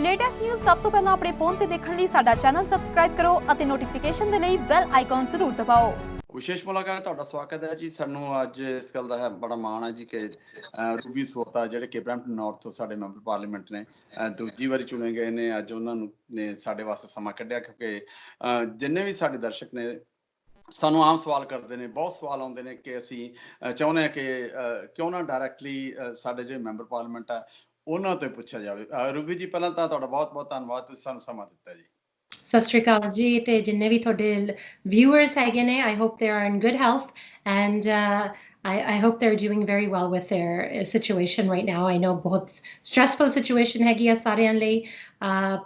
Latest news ਸਭ ਤੋਂ ਪਹਿਲਾਂ ਆਪਣੇ ਫੋਨ ਤੇ ਦੇਖਣ ਲਈ ਸਾਡਾ ਚੈਨਲ ਸਬਸਕ੍ਰਾਈਬ ਕਰੋ ਅਤੇ ਨੋਟੀਫਿਕੇਸ਼ਨ ਦੇ ਲਈ ਬੈਲ ਆਈਕਨ ਜ਼ਰੂਰ ਦਬਾਓ। ਵਿਸ਼ੇਸ਼ ਮੁਲਾਕਾਤ ਤੁਹਾਡਾ ਸਵਾਗਤ ਹੈ ਜੀ। ਸਾਨੂੰ ਅੱਜ ਇਸ ਗੱਲ ਦਾ ਬੜਾ ਮਾਣ ਹੈ ਜੀ ਕਿ ਰੂਬੀ ਸੋਤਾ ਜਿਹੜੇ ਕਿ ਬਰੈਂਪਟਨ ਨਾਰਥ ਤੋਂ ਸਾਡੇ ਮੈਂਬਰ ਪਾਰਲੀਮੈਂਟ ਨੇ, ਦੂਜੀ ਵਾਰੀ ਚੁਣੇ ਗਏ ਨੇ। ਅੱਜ ਉਹਨਾਂ ਨੂੰ ਨੇ ਸਾਡੇ ਵਾਸਤੇ ਸਮਾਂ ਕੱਢਿਆ, ਕਿਉਂਕਿ ਜਿੰਨੇ ਵੀ ਸਾਡੇ ਦਰਸ਼ਕ ਨੇ ਸਾਨੂੰ ਆਮ ਸਵਾਲ ਕਰਦੇ ਨੇ, ਬਹੁਤ ਸਵਾਲ ਆਉਂਦੇ ਨੇ ਕਿ ਅਸੀਂ ਚਾਹੁੰਦੇ ਹਾਂ ਕਿ ਕਿਉਂ ਨਾ ਡਾਇਰੈਕਟਲੀ ਸਾਡੇ ਜਿਹੜੇ ਮੈਂਬਰ ਪਾਰਲੀਮੈਂਟ ਆ ਉਹਨਾਂ ਤੋਂ ਪੁੱਛਿਆ ਜਾਵੇ। ਰੂਬੀ ਜੀ, ਪਹਿਲਾਂ ਤਾਂ ਤੁਹਾਡਾ ਬਹੁਤ ਬਹੁਤ ਧੰਨਵਾਦ, ਤੁਸੀਂ ਸਾਨੂੰ ਸਮਾਂ ਦਿੱਤਾ ਜੀ। ਸਤਿ ਸ਼੍ਰੀ ਅਕਾਲ ਜੀ, ਤੇ ਜਿੰਨੇ ਵੀ ਤੁਹਾਡੇ viewers ਹੈਗੇ ਨੇ, I hope they are in good health and I hope they're doing very well with their situation right now. I know ਬਹੁਤ stressful situation ਹੈਗੀ ਆ ਸਾਰਿਆਂ ਲਈ,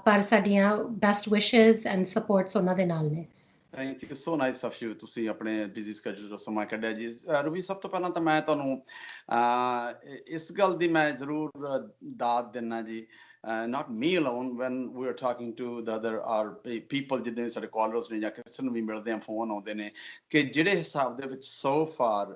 ਪਰ ਸਾਡੀਆਂ best wishes and supports ਉਹਨਾਂ ਦੇ ਨਾਲ ਨੇ। Thank you, so nice of you. ਤੁਸੀਂ ਆਪਣੇ ਬਿਜ਼ੀ ਸਕੇਡਿਊਲ ਤੋਂ ਸਮਾਂ ਕੱਢਿਆ ਜੀ। ਰੂਬੀ, ਸਭ ਤੋਂ ਪਹਿਲਾਂ ਤਾਂ ਮੈਂ ਤੁਹਾਨੂੰ ਇਸ ਗੱਲ ਦੀ ਮੈਂ ਜ਼ਰੂਰ ਦਾਦ ਦਿੰਦਾ ਜੀ, not me alone, when we are talking to the other our people, ਜਿੰਨੇ ਸਾਡੇ ਕਾਲਰਸ ਨੇ ਜਾਂ ਕਿਸੇ ਨੂੰ ਵੀ ਮਿਲਦੇ ਆ, ਫੋਨ ਆਉਂਦੇ ਨੇ, ਕਿ ਜਿਹੜੇ ਹਿਸਾਬ ਦੇ ਵਿੱਚ so far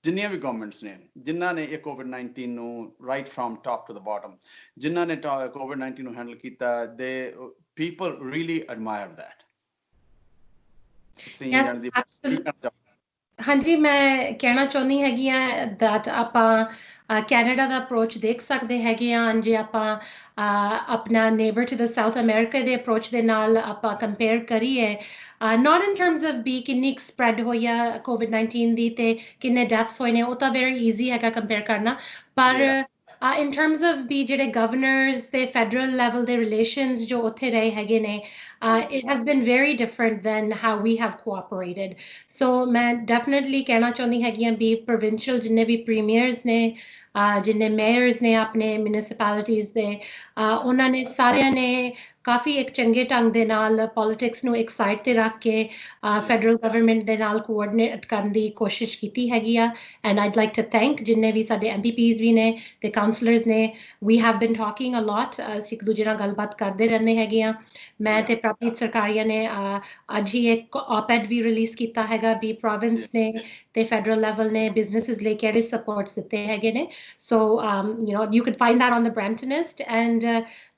ਜਿੰਨੀਆਂ ਵੀ ਗਵਰਨਮੈਂਟਸ ਨੇ, ਜਿਨ੍ਹਾਂ ਨੇ ਇਹ COVID-19 ਨੂੰ right from top to the bottom, ਜਿਨ੍ਹਾਂ ਨੇ COVID-19 ਨੂੰ ਹੈਂਡਲ ਕੀਤਾ, ਦੇ people really admire that. ਹਾਂਜੀ, ਮੈਂ ਕਹਿਣਾ ਚਾਹੁੰਦੀ ਹੈਗੀ ਆ that ਆਪਾਂ ਕੈਨੇਡਾ ਦਾ ਅਪਰੋਚ ਦੇਖ ਸਕਦੇ ਹੈਗੇ ਆ। ਜੇ ਆਪਾਂ ਆਪਣਾ neighbour to the South America ਦੇ ਅਪਰੋਚ ਦੇ ਨਾਲ ਆਪਾਂ ਕੰਪੇਅਰ ਕਰੀਏ, not in terms of ਵੀ ਕਿੰਨੀ ਸਪਰੈਡ ਹੋਈ ਆ COVID-19 ਦੀ ਤੇ ਕਿੰਨੇ ਡੈਥਸ ਹੋਏ ਨੇ, ਉਹ ਤਾਂ ਵੈਰੀ ਈਜ਼ੀ ਹੈਗਾ ਕੰਪੇਅਰ ਕਰਨਾ, ਪਰ in terms of ਵੀ ਜਿਹੜੇ ਗਵਰਨਰਸ ਤੇ ਫੈਡਰਲ ਲੈਵਲ ਦੇ ਰਿਲੇਸ਼ਨਸ ਜੋ ਉੱਥੇ ਰਹੇ ਹੈਗੇ ਨੇ, it has been very different than how we have cooperated. So ਮੈਂ ਡੈਫੀਨੇਟਲੀ ਕਹਿਣਾ ਚਾਹੁੰਦੀ ਹੈਗੀ ਆ ਵੀ ਪ੍ਰੋਵਿੰਸ਼ੀਅਲ ਜਿੰਨੇ ਵੀ ਪ੍ਰੀਮੀਅਰਸ ਨੇ, ਜਿੰਨੇ ਮੇਅਰਸ ਨੇ ਆਪਣੇ ਮਿਊਨਿਸਪੈਲਿਟੀਜ਼ ਦੇ, ਉਹਨਾਂ ਨੇ ਸਾਰਿਆਂ ਨੇ ਕਾਫੀ ਇੱਕ ਚੰਗੇ ਢੰਗ ਦੇ ਨਾਲ ਪੋਲਿਟਿਕਸ ਨੂੰ ਇੱਕ ਸਾਈਡ ਤੇ ਰੱਖ ਕੇ ਫੈਡਰਲ ਗਵਰਨਮੈਂਟ ਦੇ ਨਾਲ ਕੋਆਰਡੀਨੇਟ ਕਰਨ ਦੀ ਕੋਸ਼ਿਸ਼ ਕੀਤੀ ਹੈਗੀ ਆ। And I'd like to thank ਜਿੰਨੇ ਵੀ ਸਾਡੇ MPPs ਵੀ ਨੇ ਤੇ ਕਾਉਂਸਲਰਸ ਨੇ। ਵੀ ਹੈਵ ਬਿਨ ਟਾਕਿੰਗ ਅ ਲੋਟ, ਅਸੀਂ ਇੱਕ ਦੂਜੇ ਨਾਲ ਗੱਲਬਾਤ ਕਰਦੇ ਰਹਿੰਦੇ ਹੈਗੇ ਆ। ਮੈਂ ਤੇ ਪ੍ਰਭਜੀਤ ਸਰਕਾਰੀਆ ਨੇ ਅੱਜ ਹੀ ਇੱਕ op-ed ਵੀ ਰਿਲੀਜ਼ ਕੀਤਾ ਹੈਗਾ ਵੀ ਪ੍ਰੋਵਿੰਸ ਨੇ ਤੇ ਫੈਡਰਲ ਲੈਵਲ ਨੇ ਬਿਜ਼ਨੈਸਿਸ ਲਈ ਕਿਹੜੇ ਸਪੋਰਟਸ ਦਿੱਤੇ ਹੈਗੇ ਨੇ। ਸੋ you can find that on the Bramptonist, and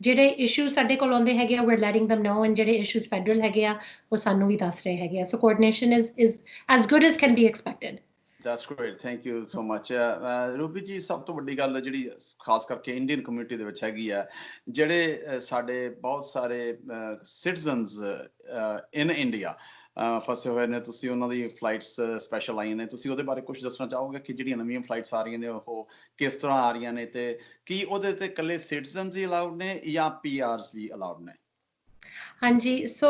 ਜਿਹੜੇ ਇਸ਼ੂਜ਼ ਸਾਡੇ ਕੋਲ ਆਉਂਦੇ ਹੈਗੇ ਆ, we're letting them know, and ਜਿਹੜੇ ਇਸ਼ੂਜ਼ ਫੈਡਰਲ ਹੈਗੇ ਆ ਉਹ ਸਾਨੂੰ ਵੀ ਦੱਸ ਰਹੇ ਹੈਗੇ ਆ। So coordination is as good as can be expected. That's great, thank you so much. Ruby ਜੀ, ਸਭ ਤੋਂ ਵੱਡੀ ਗੱਲ ਜਿਹੜੀ ਖਾਸ ਕਰਕੇ ਇੰਡੀਅਨ ਕਮਿਊਨਿਟੀ ਦੇ ਵਿੱਚ ਹੈਗੀ ਆ, ਜਿਹੜੇ ਸਾਡੇ ਬਹੁਤ ਸਾਰੇ ਸਿਟੀਜ਼ਨਸ ਇਨ ਇੰਡੀਆ ਫਸੇ ਹੋਏ ਨੇ, ਤੁਸੀਂ ਉਹਨਾਂ ਦੀ ਫਲਾਈਟਸ ਸਪੈਸ਼ਲ ਆਈਆਂ ਨੇ, ਤੁਸੀਂ ਉਹਦੇ ਬਾਰੇ ਕੁਝ ਦੱਸਣਾ ਚਾਹੋਗੇ ਕਿ ਜਿਹੜੀਆਂ ਨਵੀਆਂ ਫਲਾਈਟਸ ਆ ਰਹੀਆਂ ਨੇ ਉਹ ਕਿਸ ਤਰ੍ਹਾਂ ਆ ਰਹੀਆਂ ਨੇ, ਤੇ ਕੀ ਉਹਦੇ ਤੇ ਇਕੱਲੇ ਸਿਟੀਜ਼ਨਸ ਹੀ ਅਲਾਉਡ ਨੇ ਜਾਂ PRs ਵੀ ਅਲਾਉਡ ਨੇ? ਹਾਂਜੀ, ਸੋ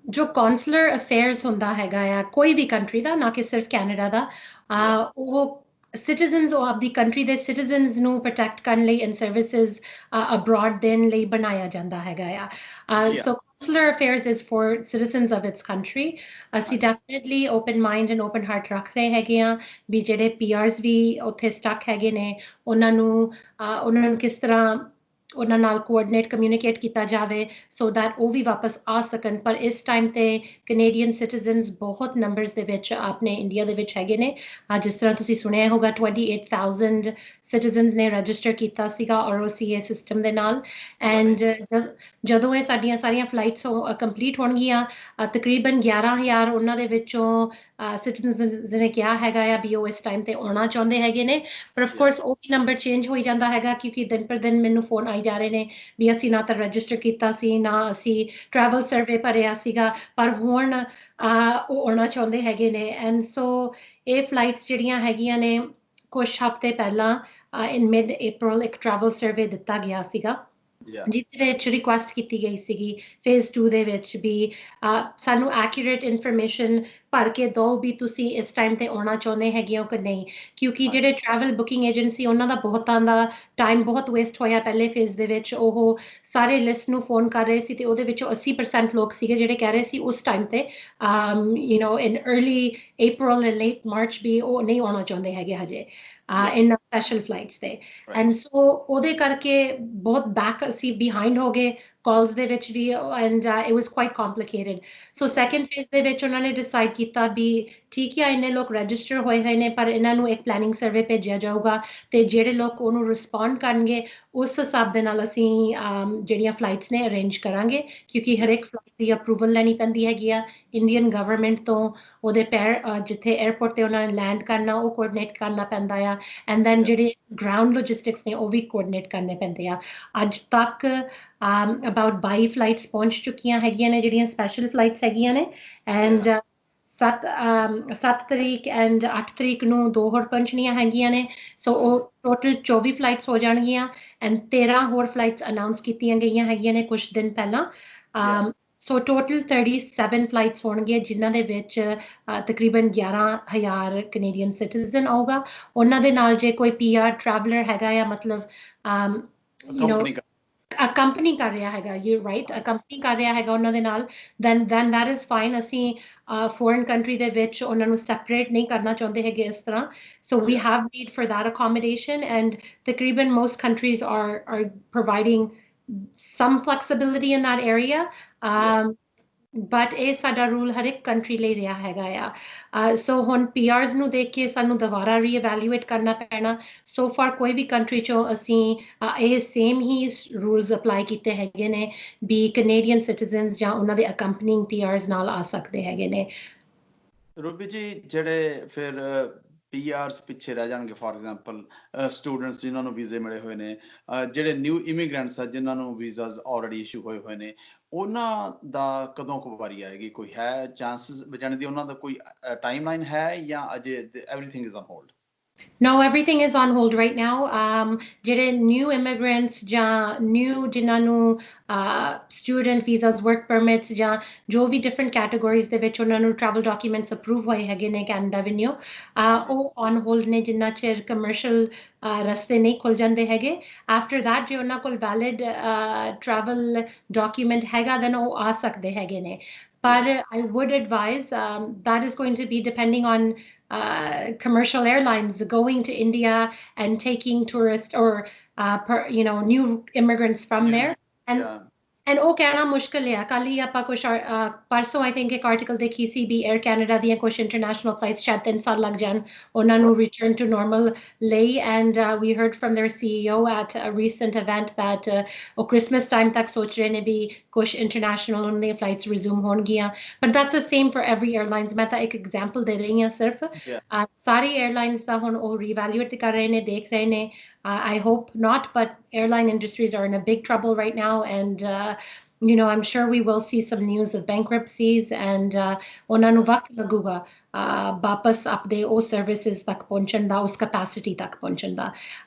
ਜੋ ਕੌਂਸਲਰ ਅਫੇਅਰਸ ਹੁੰਦਾ ਹੈਗਾ ਆ ਕੋਈ ਵੀ ਕੰਟਰੀ ਦਾ, ਨਾ ਕਿ ਸਿਰਫ ਕੈਨੇਡਾ ਦਾ, ਉਹ ਸਿਟੀਜ਼ਨਸ ਉਹ ਆਪਦੀ ਕੰਟਰੀ ਦੇ ਸਿਟੀਜ਼ਨਸ ਨੂੰ ਪ੍ਰੋਟੈਕਟ ਕਰਨ ਲਈ ਐਂਡ ਸਰਵਿਸਿਜ਼ ਅਬਰੋਡ ਦੇਣ ਲਈ ਬਣਾਇਆ ਜਾਂਦਾ ਹੈਗਾ ਆ। ਸੋ consular affairs is for citizens of its country. ਅਸੀਂ definitely open mind and open heart ਰੱਖ ਰਹੇ ਹੈਗੇ ਆ ਵੀ ਜਿਹੜੇ PRs ਵੀ ਉੱਥੇ ਸਟਕ ਹੈਗੇ ਨੇ ਉਹਨਾਂ ਨੂੰ ਕਿਸ ਤਰ੍ਹਾਂ ਉਹਨਾਂ ਨਾਲ ਕੋਆਰਡੀਨੇਟ ਕਮਿਊਨੀਕੇਟ ਕੀਤਾ ਜਾਵੇ ਸੋ ਦੈਟ ਉਹ ਵੀ ਵਾਪਸ ਆ ਸਕਣ। ਪਰ ਇਸ ਟਾਈਮ ਤੇ ਕੈਨੇਡੀਅਨ ਸਿਟੀਜ਼ਨਸ ਬਹੁਤ ਨੰਬਰਸ ਦੇ ਵਿੱਚ ਆਪਣੇ ਇੰਡੀਆ ਦੇ ਵਿੱਚ ਹੈਗੇ ਨੇ। ਜਿਸ ਤਰ੍ਹਾਂ ਤੁਸੀਂ ਸੁਣਿਆ ਹੋਗਾ 28,000 ਸਿਟੀਜ਼ਨਸ ਨੇ ਰਜਿਸਟਰ ਕੀਤਾ ਸੀਗਾ ROCA ਸਿਸਟਮ ਦੇ ਨਾਲ। ਐਂਡ ਜਦੋਂ ਇਹ ਸਾਡੀਆਂ ਸਾਰੀਆਂ ਫਲਾਈਟਸ ਕੰਪਲੀਟ ਹੋਣਗੀਆਂ, ਤਕਰੀਬਨ 11,000 ਉਹਨਾਂ ਦੇ ਵਿੱਚੋਂ ਸਿਟੀਜ਼ਨਸ ਨੇ ਕਿਹਾ ਹੈਗਾ ਆ ਵੀ ਉਹ ਇਸ ਟਾਈਮ ਤੇ ਆਉਣਾ ਚਾਹੁੰਦੇ ਹੈਗੇ ਨੇ। ਪਰ ਆਫ ਕੋਰਸ ਉਹ ਵੀ ਨੰਬਰ ਚੇਂਜ ਹੋਈ ਜਾਂਦਾ ਹੈਗਾ, ਕਿਉਂਕਿ ਦਿਨ ਪਰ ਦਿਨ ਮੈਨੂੰ ਫੋਨ ਆਈ ਜਾ ਰਹੇ ਨੇ ਵੀ ਅਸੀਂ ਨਾ ਤਾਂ ਰਜਿਸਟਰ ਕੀਤਾ ਸੀ, ਨਾ ਅਸੀਂ ਟਰੈਵਲ ਸਰਵੇ ਭਰਿਆ ਸੀਗਾ, ਪਰ ਹੁਣ ਉਹ ਆਉਣਾ ਚਾਹੁੰਦੇ ਹੈਗੇ ਨੇ। ਐਂਡ ਸੋ ਇਹ ਫਲਾਈਟਸ ਜਿਹੜੀਆਂ ਹੈਗੀਆਂ ਨੇ, ਕੁਛ ਹਫ਼ਤੇ ਪਹਿਲਾਂ ਇਨ ਮਿਡ April ਇੱਕ ਟਰੈਵਲ ਸਰਵੇ ਦਿੱਤਾ ਗਿਆ ਸੀਗਾ ਜਿਹਦੇ ਵਿੱਚ ਰਿਕੁਐਸਟ ਕੀਤੀ ਗਈ ਸੀਗੀ ਫੇਜ਼ 2 ਦੇ ਵਿੱਚ ਵੀ ਸਾਨੂੰ ਐਕੂਰੇਟ ਇਨਫੋਰਮੇਸ਼ਨ ਭਰ ਕੇ ਦਿਓ ਵੀ ਤੁਸੀਂ ਇਸ ਟਾਈਮ ਤੇ ਆਉਣਾ ਚਾਹੁੰਦੇ ਹੈਗੇ ਹੋ ਕਿ ਨਹੀਂ, ਕਿਉਂਕਿ ਜਿਹੜੇ ਟਰੈਵਲ ਬੁਕਿੰਗ ਏਜੰਸੀ ਉਹਨਾਂ ਦਾ ਬਹੁਤਾਂ ਦਾ ਟਾਈਮ ਬਹੁਤ ਵੇਸਟ ਹੋਇਆ ਪਹਿਲੇ ਫੇਜ਼ ਦੇ ਵਿੱਚ। ਉਹ ਸਾਰੇ ਲਿਸਟ ਨੂੰ ਫੋਨ ਕਰ ਰਹੇ ਸੀ ਤੇ ਉਹਦੇ ਵਿੱਚੋਂ 80% ਲੋਕ ਸੀਗੇ ਜਿਹੜੇ ਕਹਿ ਰਹੇ ਸੀ ਉਸ ਟਾਈਮ ਤੇ ਇਨ early April and late March ਵੀ ਉਹ ਨਹੀਂ ਆਉਣਾ ਚਾਹੁੰਦੇ ਹੈਗੇ ਹਜੇ ਇਨ ਸਪੈਸ਼ਲ ਫਲਾਈਟਸ ਤੇ। ਐਂਡ ਸੋ ਉਹਦੇ ਕਰਕੇ ਬਹੁਤ ਬੈਕ ਅਸੀਂ ਬਿਹਾਈਂਡ ਹੋ ਗਏ calls ਦੇ ਵਿੱਚ ਵੀ and it was quite complicated. So second phase ਦੇ ਵਿੱਚ ਉਹਨਾਂ ਨੇ decide ਕੀਤਾ ਵੀ ਠੀਕ ਹੈ ਇੰਨੇ ਲੋਕ register ਹੋਏ ਨੇ ਪਰ ਇਹਨਾਂ ਨੂੰ ਇੱਕ planning survey ਭੇਜਿਆ ਜਾਊਗਾ ਤੇ ਜਿਹੜੇ ਲੋਕ ਉਹਨੂੰ respond ਕਰਨਗੇ ਉਸ ਹਿਸਾਬ ਦੇ ਨਾਲ ਅਸੀਂ ਜਿਹੜੀਆਂ flights ਨੇ arrange ਕਰਾਂਗੇ ਕਿਉਂਕਿ ਹਰ ਇੱਕ flight ਦੀ approval ਲੈਣੀ ਪੈਂਦੀ ਹੈਗੀ ਆ ਇੰਡੀਅਨ ਗਵਰਨਮੈਂਟ ਤੋਂ ਉਹਦੇ ਜਿੱਥੇ 에ਅਰਪੋਰਟ ਤੇ ਉਹਨਾਂ ਨੇ ਲੈਂਡ ਕਰਨਾ ਉਹ ਕੋਆਰਡੀਨੇਟ ਕਰਨਾ ਪੈਂਦਾ ਆ ਐਂਡ ਦੈਨ ਜਿਹੜੇ ਗਰਾਊਂਡ ਲੌਜਿਸਟਿਕਸ ਨੇ ਉਹ ਵੀ ਕੋਆਰਡੀਨੇਟ ਕਰਨੇ ਪੈਂਦੇ ਆ ਅੱਜ ਤੱਕ about 22 flights ਪਹੁੰਚ ਚੁੱਕੀਆਂ ਹੈਗੀਆਂ ਨੇ ਜਿਹੜੀਆਂ ਸਪੈਸ਼ਲ ਫਲਾਈਟਸ ਹੈਗੀਆਂ ਨੇ ਐਂਡ 7 ਤਰੀਕ ਐਂਡ 8 ਤਰੀਕ ਨੂੰ 2 ਹੋਰ ਪਹੁੰਚਣੀਆਂ ਹੈਗੀਆਂ ਨੇ ਸੋ ਉਹ ਟੋਟਲ 24 ਫਲਾਈਟਸ ਹੋ ਜਾਣਗੀਆਂ ਐਂਡ 13 ਹੋਰ ਫਲਾਈਟਸ ਅਨਾਉਂਸ ਕੀਤੀਆਂ ਗਈਆਂ ਹੈਗੀਆਂ ਨੇ ਕੁਝ ਦਿਨ ਪਹਿਲਾਂ ਸੋ ਟੋਟਲ 37 ਫਲਾਈਟਸ ਹੋਣਗੀਆਂ ਜਿਨ੍ਹਾਂ ਦੇ ਵਿੱਚ ਤਕਰੀਬਨ 11,000 ਕੈਨੇਡੀਅਨ ਸਿਟੀਜ਼ਨ ਆਊਗਾ ਉਹਨਾਂ ਦੇ ਨਾਲ ਜੇ ਕੋਈ ਪੀਆਰ ਟਰੈਵਲਰ ਹੈਗਾ ਆ ਮਤਲਬ ਯੂ ਨੋ a company ਕਰ ਰਿਹਾ ਹੈਗਾ you right a company ਕਰ ਰਿਹਾ ਹੈਗਾ ਉਹਨਾਂ ਦੇ ਨਾਲ then that is fine ਅਸੀਂ foreign country ਦੇ ਵਿੱਚ ਉਹਨਾਂ ਨੂੰ separate ਨਹੀਂ ਕਰਨਾ ਚਾਹੁੰਦੇ ਹੈਗੇ ਇਸ ਤਰ੍ਹਾਂ so we have made for that accommodation and ਤਕਰੀਬਨ most countries are providing some flexibility in that area but ਇਹ ਸਾਡਾ ਰੂਲ ਹਰ ਇੱਕ ਕੰਟਰੀ ਲਈ ਰਿਹਾ ਹੈਗਾ ਆ ਸੋ ਹੁਣ ਪੀਆਰਸ ਨੂੰ ਦੇਖ ਕੇ ਸਾਨੂੰ ਦੁਬਾਰਾ ਰੀਇਵੈਲੂਏਟ ਕਰਨਾ ਪੈਣਾ ਸੋ ਫਾਰ ਕੋਈ ਵੀ ਕੰਟਰੀ ਚੋਂ ਅਸੀਂ ਇਹ ਸੇਮ ਹੀ ਰੂਲਸ ਅਪਲਾਈ ਕੀਤੇ ਹੈਗੇ ਨੇ ਵੀ ਕੈਨੇਡੀਅਨ ਸਿਟੀਜ਼ਨਸ ਜਾਂ ਉਹਨਾਂ ਦੇ ਅਕੰਪਨੀਇੰਗ ਪੀਆਰਸ ਨਾਲ ਆ ਸਕਦੇ ਹੈਗੇ ਨੇ ਰੂਬੀ ਜੀ ਜਿਹੜੇ ਫਿਰ ਪੀਆਰਸ ਪਿੱਛੇ ਰਹਿ ਜਾਣਗੇ ਫੋਰ ਐਗਜ਼ਾਮਪਲ ਸਟੂਡੈਂਟਸ ਜਿਨ੍ਹਾਂ ਨੂੰ ਵੀਜ਼ੇ ਮਿਲੇ ਹੋਏ ਨੇ ਜਿਹੜੇ ਨਿਊ ਇਮੀਗ੍ਰੈਂਟਸ ਆ ਜਿਨ੍ਹਾਂ ਨੂੰ ਵੀਜ਼ਾਸ ਆਲਰੇਡੀ ਇਸ਼ੂ ਹੋਏ ਨੇ ਉਹਨਾਂ ਦਾ ਕਦੋਂ ਕੁ ਵਾਰੀ ਆਏਗੀ ਕੋਈ ਹੈ ਚਾਂਸਸ ਬਚਣ ਦੀ ਉਹਨਾਂ ਦਾ ਕੋਈ ਟਾਈਮਲਾਈਨ ਹੈ ਜਾਂ ਅਜੇ everything is on hold No, everything is on hold right now. ਜਿਹੜੇ new immigrants ਜਾਂ new ਜਿਨ੍ਹਾਂ ਨੂੰ student visas, work permits ਜਾਂ ਜੋ ਵੀ different categories ਦੇ ਵਿੱਚ ਉਹਨਾਂ ਨੂੰ travel documents approve ਹੋਏ ਹੈਗੇ ਨੇ Canada Revenue ਉਹ on hold ਨੇ ਜਿੰਨਾ ਚਿਰ commercial ਰਸਤੇ ਨਹੀਂ ਖੁੱਲ ਜਾਂਦੇ ਹੈਗੇ after that ਜੇ ਉਹਨਾਂ ਕੋਲ valid travel document ਹੈਗਾ then ਉਹ ਆ ਸਕਦੇ ਹੈਗੇ ਨੇ but I would advise that is going to be depending on commercial airlines going to India and taking tourists or new immigrants from there and ਉਹ ਕਹਿਣਾ ਮੁਸ਼ਕਿਲ ਹੈ ਕੱਲ ਹੀ ਆਪਾਂ ਕੁਝ ਪਰਸੋਂ I think ਇੱਕ ਆਰਟੀਕਲ ਦੇਖੀ ਸੀ ਵੀ Air Canada ਦੀਆਂ ਕੁਝ international flights ਸ਼ਾਇਦ 3 ਸਾਲ ਲੱਗ ਜਾਣ ਉਹਨਾਂ ਨੂੰ return to normal ਲਈ and we heard from their CEO at a recent event that ਉਹ Christmas time ਤੱਕ ਸੋਚ ਰਹੇ ਨੇ ਵੀ ਕੁਝ international ਉਹਨਾਂ ਦੀਆਂ flights resume ਹੋਣਗੀਆਂ but that's the same for every airlines ਮੈਂ ਤਾਂ ਇੱਕ example ਦੇ ਰਹੀ ਹਾਂ ਸਿਰਫ ਸਾਰੀ airlines ਦਾ ਹੁਣ ਉਹ reevaluate ਕਰ ਰਹੇ ਨੇ ਦੇਖ ਰਹੇ ਨੇ I hope not, but airline industries are in a big trouble right now. And, I'm sure we will see some news of bankruptcies and ਉਹਨਾਂ ਨੂੰ ਵਕਤ ਲੱਗੂਗਾ ਵਾਪਸ ਆਪਣੇ ਉਹ ਸਰਵਿਸਿਜ਼ ਤੱਕ ਪਹੁੰਚਣ ਦਾ ਉਸ ਕੈਪੈਸਿਟੀ ਤੱਕ ਪਹੁੰਚਣ ਦਾ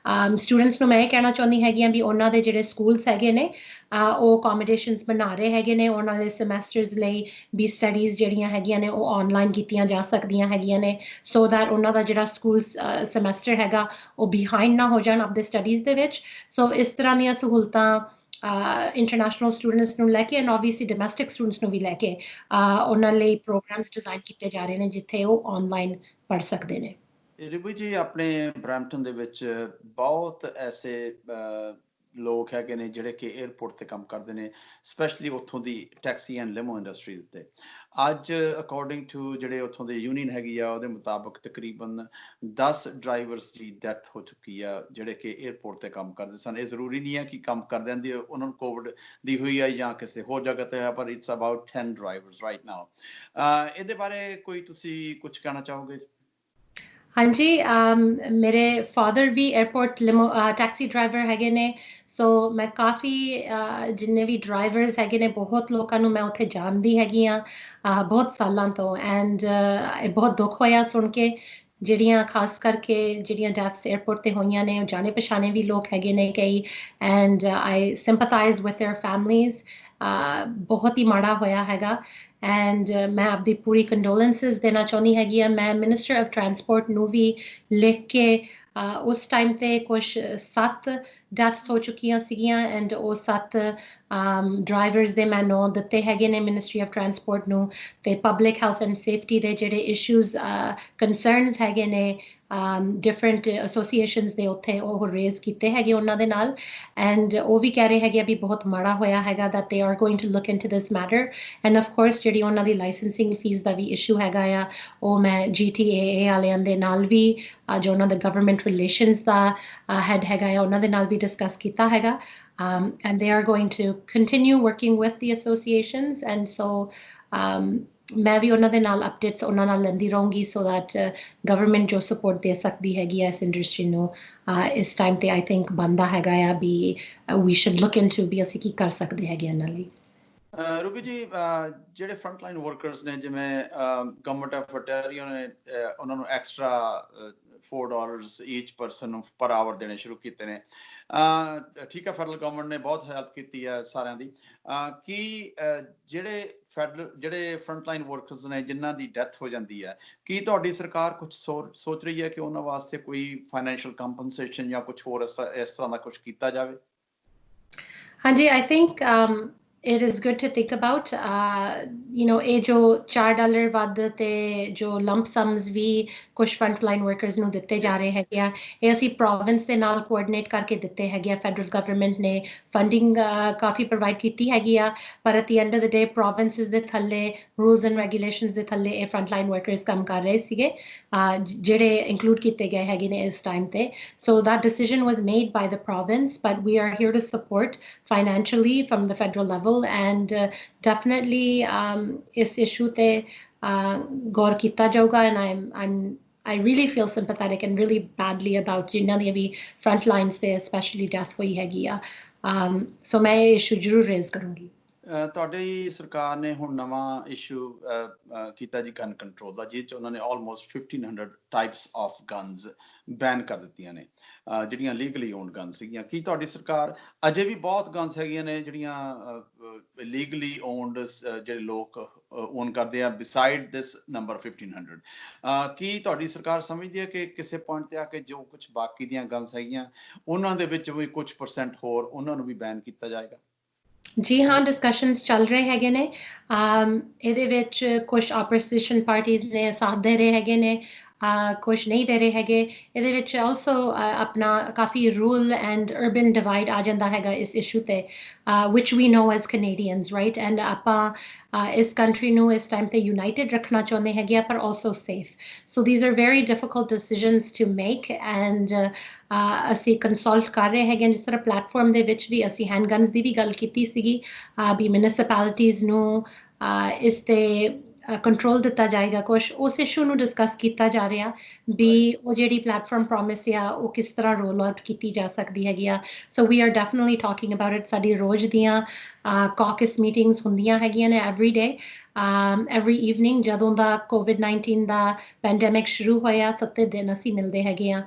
ਸਟੂਡੈਂਟਸ ਨੂੰ ਮੈਂ ਇਹ ਕਹਿਣਾ ਚਾਹੁੰਦੀ ਹੈਗੀ ਹਾਂ ਵੀ ਉਹਨਾਂ ਦੇ ਜਿਹੜੇ ਸਕੂਲਸ ਹੈਗੇ ਨੇ ਉਹ ਅਕੋਮੋਡੇਸ਼ਨਸ ਬਣਾ ਰਹੇ ਹੈਗੇ ਨੇ ਉਹਨਾਂ ਦੇ ਸਮੈਸਟਰਸ ਲਈ ਵੀ ਸਟੱਡੀਜ਼ ਜਿਹੜੀਆਂ ਹੈਗੀਆਂ ਨੇ ਉਹ ਆਨਲਾਈਨ ਕੀਤੀਆਂ ਜਾ ਸਕਦੀਆਂ ਹੈਗੀਆਂ ਨੇ ਸੋ ਦੈਟ ਉਹਨਾਂ ਦਾ ਜਿਹੜਾ ਸਕੂਲ ਸਮੈਸਟਰ ਹੈਗਾ ਉਹ ਬਿਹਾਈਂਡ ਨਾ ਹੋ ਜਾਣ ਆਪਣੇ ਸਟੱਡੀਜ਼ ਦੇ ਵਿੱਚ ਸੋ ਇਸ ਤਰ੍ਹਾਂ ਦੀਆਂ ਸਹੂਲਤਾਂ ਇੰਟਰਨੈਸ਼ਨਲ ਸਟੂਡੈਂਟਸ ਨੂੰ ਲੈ ਕੇ ਐਂਡ ਓਬਵੀਅਸਲੀ ਡੋਮੈਸਟਿਕ ਸਟੂਡੈਂਟਸ ਨੂੰ ਵੀ ਲੈ ਕੇ ਉਹਨਾਂ ਲਈ ਪ੍ਰੋਗਰਾਮਸ ਡਿਜ਼ਾਈਨ ਕੀਤੇ ਜਾ ਰਹੇ ਨੇ ਜਿੱਥੇ ਉਹ ਆਨਲਾਈਨ ਪੜ੍ਹ ਸਕਦੇ ਨੇ ਰਿਬੂ ਜੀ ਆਪਣੇ ਬਰੈਂਪਟਨ ਦੇ ਵਿੱਚ ਬਹੁਤ ਐਸੇ ਲੋਕ ਹੈਗੇ ਨੇ ਜਿਹੜੇ ਕਿ 에ਅਰਪੋਰਟ ਤੇ ਕੰਮ ਕਰਦੇ ਨੇ ਸਪੈਸ਼ਲੀ ਉੱਥੋਂ ਦੀ ਟੈਕਸੀ ਐਂਡ ਲਿਮੋ ਇੰਡਸਟਰੀ ਉੱਤੇ ਅੱਜ ਅਕੋਰਡਿੰਗ ਟੂ ਜਿਹੜੇ ਉੱਥੋਂ ਦੇ ਯੂਨੀਅਨ ਹੈਗੀ ਆ ਉਹਦੇ ਮੁਤਾਬਕ ਤਕਰੀਬਨ 10 ਡਰਾਈਵਰਸ ਦੀ ਡੈਥ ਹੋ ਚੁੱਕੀ ਆ ਜਿਹੜੇ ਕਿ 에ਅਰਪੋਰਟ ਤੇ ਕੰਮ ਕਰਦੇ ਸਨ ਇਹ ਜ਼ਰੂਰੀ ਨਹੀਂ ਹੈ ਕਿ ਕੰਮ ਕਰਦਿਆਂ ਦੀ ਉਹਨਾਂ ਨੂੰ ਕੋਵਿਡ ਦੀ ਹੋਈ ਆ ਜਾਂ ਕਿਸੇ ਹੋਰ ਜਗ੍ਹਾ ਤੇ ਹੈ ਪਰ it's about 10 drivers right now ਇਹਦੇ ਬਾਰੇ ਕੋਈ ਤੁਸੀਂ ਕੁਝ ਕਹਿਣਾ ਚਾਹੋਗੇ ਹਾਂਜੀ ਮੇਰੇ ਫਾਦਰ ਵੀ 에ਅਰਪੋਰਟ ਲਿਮੋ ਟੈਕਸੀ ਡਰਾਈਵਰ ਹੈਗੇ ਨੇ ਸੋ ਮੈਂ ਕਾਫੀ ਜਿੰਨੇ ਵੀ ਡਰਾਈਵਰਸ ਹੈਗੇ ਨੇ ਬਹੁਤ ਲੋਕਾਂ ਨੂੰ ਮੈਂ ਉੱਥੇ ਜਾਣਦੀ ਹੈਗੀ ਹਾਂ ਬਹੁਤ ਸਾਲਾਂ ਤੋਂ ਐਂਡ ਇਹ ਬਹੁਤ ਦੁੱਖ ਹੋਇਆ ਸੁਣ ਕੇ ਜਿਹੜੀਆਂ ਖਾਸ ਕਰਕੇ ਜਿਹੜੀਆਂ ਡੈਥਸ 에ਅਰਪੋਰਟ ਤੇ ਹੋਈਆਂ ਨੇ ਜਾਣੇ ਪਛਾਣੇ ਵੀ ਲੋਕ ਹੈਗੇ ਨੇ ਕਈ and I sympathize with their families ਬਹੁਤ ਹੀ ਮਾੜਾ ਹੋਇਆ ਹੈਗਾ ਐਂਡ ਮੈਂ ਆਪਦੀ ਪੂਰੀ ਕੰਡੋਲੈਂਸਿਸ ਦੇਣਾ ਚਾਹੁੰਦੀ ਹੈਗੀ ਆ ਮੈਂ ਮਿਨਿਸਟਰ ਆਫ ਟਰਾਂਸਪੋਰਟ ਨੂੰ ਵੀ ਲਿਖ ਕੇ ਉਸ ਟਾਈਮ ਤੇ ਕੁਝ 7 ਡੈਥਸ ਹੋ ਚੁੱਕੀਆਂ ਸੀਗੀਆਂ ਐਂਡ ਉਹ 7 ਡਰਾਈਵਰਸ ਦੇ ਮੈਂ ਨਾਂ ਦਿੱਤੇ ਹੈਗੇ ਨੇ ਮਿਨਿਸਟਰੀ ਆਫ ਟਰਾਂਸਪੋਰਟ ਨੂੰ ਤੇ ਪਬਲਿਕ ਹੈਲਥ ਐਂਡ ਸੇਫਟੀ ਦੇ ਜਿਹੜੇ ਇਸ਼ੂਜ਼ ਕੰਸਰਨਸ ਹੈਗੇ ਨੇ ਡਿਫਰੈਂਟ ਐਸੋਸੀਏਸ਼ਨਸ ਦੇ ਉੱਥੇ ਉਹ ਰੇਜ਼ ਕੀਤੇ ਹੈਗੇ ਉਹਨਾਂ ਦੇ ਨਾਲ ਐਂਡ ਉਹ ਵੀ ਕਹਿ ਰਹੇ ਹੈਗੇ ਵੀ ਬਹੁਤ ਮਾੜਾ ਹੋਇਆ ਹੈਗਾ that they are going to look into this matter and of course ਜਿਹੜੀ ਉਹਨਾਂ ਦੀ ਲਾਇਸੈਂਸਿੰਗ ਫੀਸ ਦਾ ਵੀ ਇਸ਼ੂ ਹੈਗਾ ਆ ਉਹ ਮੈਂ GTAA ਵਾਲਿਆਂ ਦੇ ਨਾਲ ਵੀ ਜੋ ਉਹਨਾਂ ਦਾ ਗਵਰਨਮੈਂਟ ਰਿਲੇਸ਼ਨਸ ਦਾ ਹੈਡ ਹੈਗਾ ਆ ਉਹਨਾਂ ਦੇ ਨਾਲ ਵੀ ਡਿਸਕਸ ਕੀਤਾ ਹੈਗਾ and they are going to continue working with the associations and so ਮੈਂ ਵੀ ਉਹਨਾਂ ਦੇ ਨਾਲ ਅਪਡੇਟਸ ਉਹਨਾਂ ਨਾਲ ਲੈਂਦੀ ਰਹੂੰਗੀ ਸੋ ਦੈਟ ਗਵਰਨਮੈਂਟ ਜੋ ਸਪੋਰਟ ਦੇ ਸਕਦੀ ਹੈਗੀ ਹੈ ਇਸ ਇੰਡਸਟਰੀ ਨੂੰ ਇਸ ਟਾਈਮ ਤੇ ਆਈ ਥਿੰਕ ਬਣਦਾ ਹੈਗਾ ਆ ਵੀ ਵੀ ਸ਼ੁੱਡ ਲੁੱਕ ਇਨਟੂ ਵੀ ਅਸੀਂ ਕੀ ਕਰ ਸਕਦੇ ਹੈਗੇ ਇਹਨਾਂ ਲਈ ਰੂਬੀ ਜੀ ਜਿਹੜੇ ਫਰੰਟਲਾਈਨ ਵਰਕਰਸ ਨੇ ਜਿਵੇਂ ਗਵਰਨਮੈਂਟ ਆਫ ontario ਨੇ ਉਹਨਾਂ ਨੂੰ ਐਕਸਟਰਾ $4 ਈਚ ਪਰਸਨ ਪਰ ਆਵਰ ਦੇਣੇ ਸ਼ੁਰੂ ਕੀਤੇ ਨੇ ਠੀਕ ਹੈ ਫੈਡਰਲ ਗਵਰਨਮੈਂਟ ਨੇ ਬਹੁਤ ਹੈਲਪ ਕੀਤੀ ਹੈ ਸਾਰਿਆਂ ਦੀ ਕੀ ਜਿਹੜੇ ਫਰੰਟਲਾਈਨ ਵਰਕਰਸ ਨੇ ਜਿਨ੍ਹਾਂ ਦੀ ਡੈਥ ਹੋ ਜਾਂਦੀ ਹੈ ਕੀ ਤੁਹਾਡੀ ਸਰਕਾਰ ਕੁਝ ਸੋਚ ਰਹੀ ਹੈ ਕਿ ਉਹਨਾਂ ਵਾਸਤੇ ਕੋਈ ਫਾਈਨੈਂਸ਼ੀਅਲ ਕੰਪਨਸੇਸ਼ਨ ਜਾਂ ਕੁਝ ਹੋਰ ਇਸ ਤਰ੍ਹਾਂ ਦਾ ਕੁਝ ਕੀਤਾ ਜਾਵੇ ਹਾਂਜੀ I think it is good to think about ਇਹ ਜੋ $4 ਵੱਧ ਤੇ ਜੋ lump sums ਵੀ ਕੁਝ frontline workers ਨੂੰ ਦਿੱਤੇ ਜਾ ਰਹੇ ਹੈਗੇ ਆ ਇਹ ਅਸੀਂ ਪ੍ਰੋਵਿੰਸ ਦੇ ਨਾਲ ਕੋਆਰਡੀਨੇਟ ਕਰਕੇ ਦਿੱਤੇ ਹੈਗੇ ਆ ਫੈਡਰਲ ਗਵਰਨਮੈਂਟ ਨੇ ਫੰਡਿੰਗ ਕਾਫੀ ਪ੍ਰੋਵਾਈਡ ਕੀਤੀ ਹੈਗੀ ਆ ਪਰ at the end of the day provinces ਦੇ ਥੱਲੇ ਰੂਲਸ ਐਂਡ ਰੈਗੂਲੇਸ਼ਨਸ ਦੇ ਥੱਲੇ ਇਹ frontline workers ਕੰਮ ਕਰ ਰਹੇ ਸੀਗੇ ਜਿਹੜੇ ਇਨਕਲੂਡ ਕੀਤੇ ਗਏ ਹੈਗੇ ਨੇ ਇਸ ਟਾਈਮ ਤੇ so that decision was made by the province but we are here to support financially from the federal level and definitely is issue te gaur kita jauga and I really feel sympathetic and really badly about ਜਿਨ੍ਹਾਂ ਦੀਆਂ ਵੀ front lines ਤੇ especially death ਹੋਈ ਹੈਗੀ ਆ so ਮੈਂ ਇਹ issue ਜ਼ਰੂਰ raise ਕਰੂੰਗੀ ਤੁਹਾਡੀ ਸਰਕਾਰ ਨੇ ਹੁਣ ਨਵਾਂ ਇਸ਼ੂ ਕੀਤਾ ਜੀ ਗਨ ਕੰਟਰੋਲ ਦਾ ਜਿਸ 'ਚ ਉਹਨਾਂ ਨੇ almost 1500 types of guns ban ਕਰ ਦਿੱਤੀਆਂ ਨੇ ਜਿਹੜੀਆਂ ਲੀਗਲੀ ਓਨਡ ਗਨ ਸੀਗੀਆਂ ਕੀ ਤੁਹਾਡੀ ਸਰਕਾਰ ਅਜੇ ਵੀ ਬਹੁਤ ਗਨਸ ਹੈਗੀਆਂ ਨੇ ਜਿਹੜੀਆਂ ਲੀਗਲੀ ਓਨਡ ਜਿਹੜੇ ਲੋਕ ਓਨ ਕਰਦੇ ਆ ਬਿਸਾਈਡ ਦਿਸ ਨੰਬਰ 1500 ਕੀ ਤੁਹਾਡੀ ਸਰਕਾਰ ਸਮਝਦੀ ਹੈ ਕਿ ਕਿਸੇ ਪੁਆਇੰਟ ਤੇ ਆ ਕੇ ਜੋ ਕੁਝ ਬਾਕੀ ਦੀਆਂ ਗਨਸ ਹੈਗੀਆਂ ਉਹਨਾਂ ਦੇ ਵਿੱਚ ਵੀ ਕੁਝ ਪਰਸੈਂਟ ਹੋਰ ਉਹਨਾਂ ਨੂੰ ਵੀ ਬੈਨ ਕੀਤਾ ਜਾਏਗਾ ਜੀ ਹਾਂ ਡਿਸਕਸ਼ਨਸ ਚੱਲ ਰਹੇ ਹੈਗੇ ਨੇ ਇਹਦੇ ਵਿੱਚ ਕੁਝ ਆਪੋਜੀਸ਼ਨ ਪਾਰਟੀਆਂ ਨੇ ਸਾਥ ਦੇ ਰਹੇ ਹੈਗੇ ਨੇ ਕੁਝ ਨਹੀਂ ਦੇ ਰਹੇ ਹੈਗੇ ਇਹਦੇ ਵਿੱਚ ਆਲਸੋ ਆਪਣਾ ਕਾਫੀ ਰੂਰਲ ਐਂਡ ਅਰਬਨ ਡਿਵਾਈਡ ਆ ਜਾਂਦਾ ਹੈਗਾ ਇਸ ਇਸ਼ੂ ਤੇ which we know as Canadians right and ਆਪਾਂ ਇਸ ਕੰਟਰੀ ਨੂੰ ਇਸ ਟਾਈਮ ਤੇ ਯੂਨਾਈਟਿਡ ਰੱਖਣਾ ਚਾਹੁੰਦੇ ਹੈਗੇ ਪਰ also safe so these are very difficult decisions to make and ਅਸੀਂ ਕੰਸਲਟ ਕਰ ਰਹੇ ਹੈਗੇ ਜਿਸ ਤਰ੍ਹਾਂ ਪਲੇਟਫਾਰਮ ਦੇ ਵਿੱਚ ਵੀ ਅਸੀਂ ਹੈਂਡਗਨਸ ਦੀ ਵੀ ਗੱਲ ਕੀਤੀ ਸੀਗੀ ਵੀ ਮਿਊਨਿਸਪੈਲਿਟੀਜ਼ ਨੂੰ ਇਸ ਤੇ ਕੰਟਰੋਲ ਦਿੱਤਾ ਜਾਏਗਾ ਕੁਛ ਉਸ ਇਸ਼ੂ ਨੂੰ ਡਿਸਕਸ ਕੀਤਾ ਜਾ ਰਿਹਾ ਵੀ ਉਹ ਜਿਹੜੀ ਪਲੇਟਫਾਰਮ ਪ੍ਰੋਮਿਸ ਆ ਉਹ ਕਿਸ ਤਰ੍ਹਾਂ ਰੋਲ ਆਊਟ ਕੀਤੀ ਜਾ ਸਕਦੀ ਹੈਗੀ ਆ so we are definitely talking about it ਸਾਡੀ ਰੋਜ਼ ਦੀਆਂ ਕਾਕਸ ਮੀਟਿੰਗਸ ਹੁੰਦੀਆਂ ਹੈਗੀਆਂ ਨੇ ਐਵਰੀ ਡੇ every evening ਜਦੋਂ ਦਾ COVID-19 ਦਾ ਪੈਂਡੇਮਿਕ ਸ਼ੁਰੂ ਹੋਇਆ 7 ਦਿਨ ਅਸੀਂ ਮਿਲਦੇ ਹੈਗੇ ਆ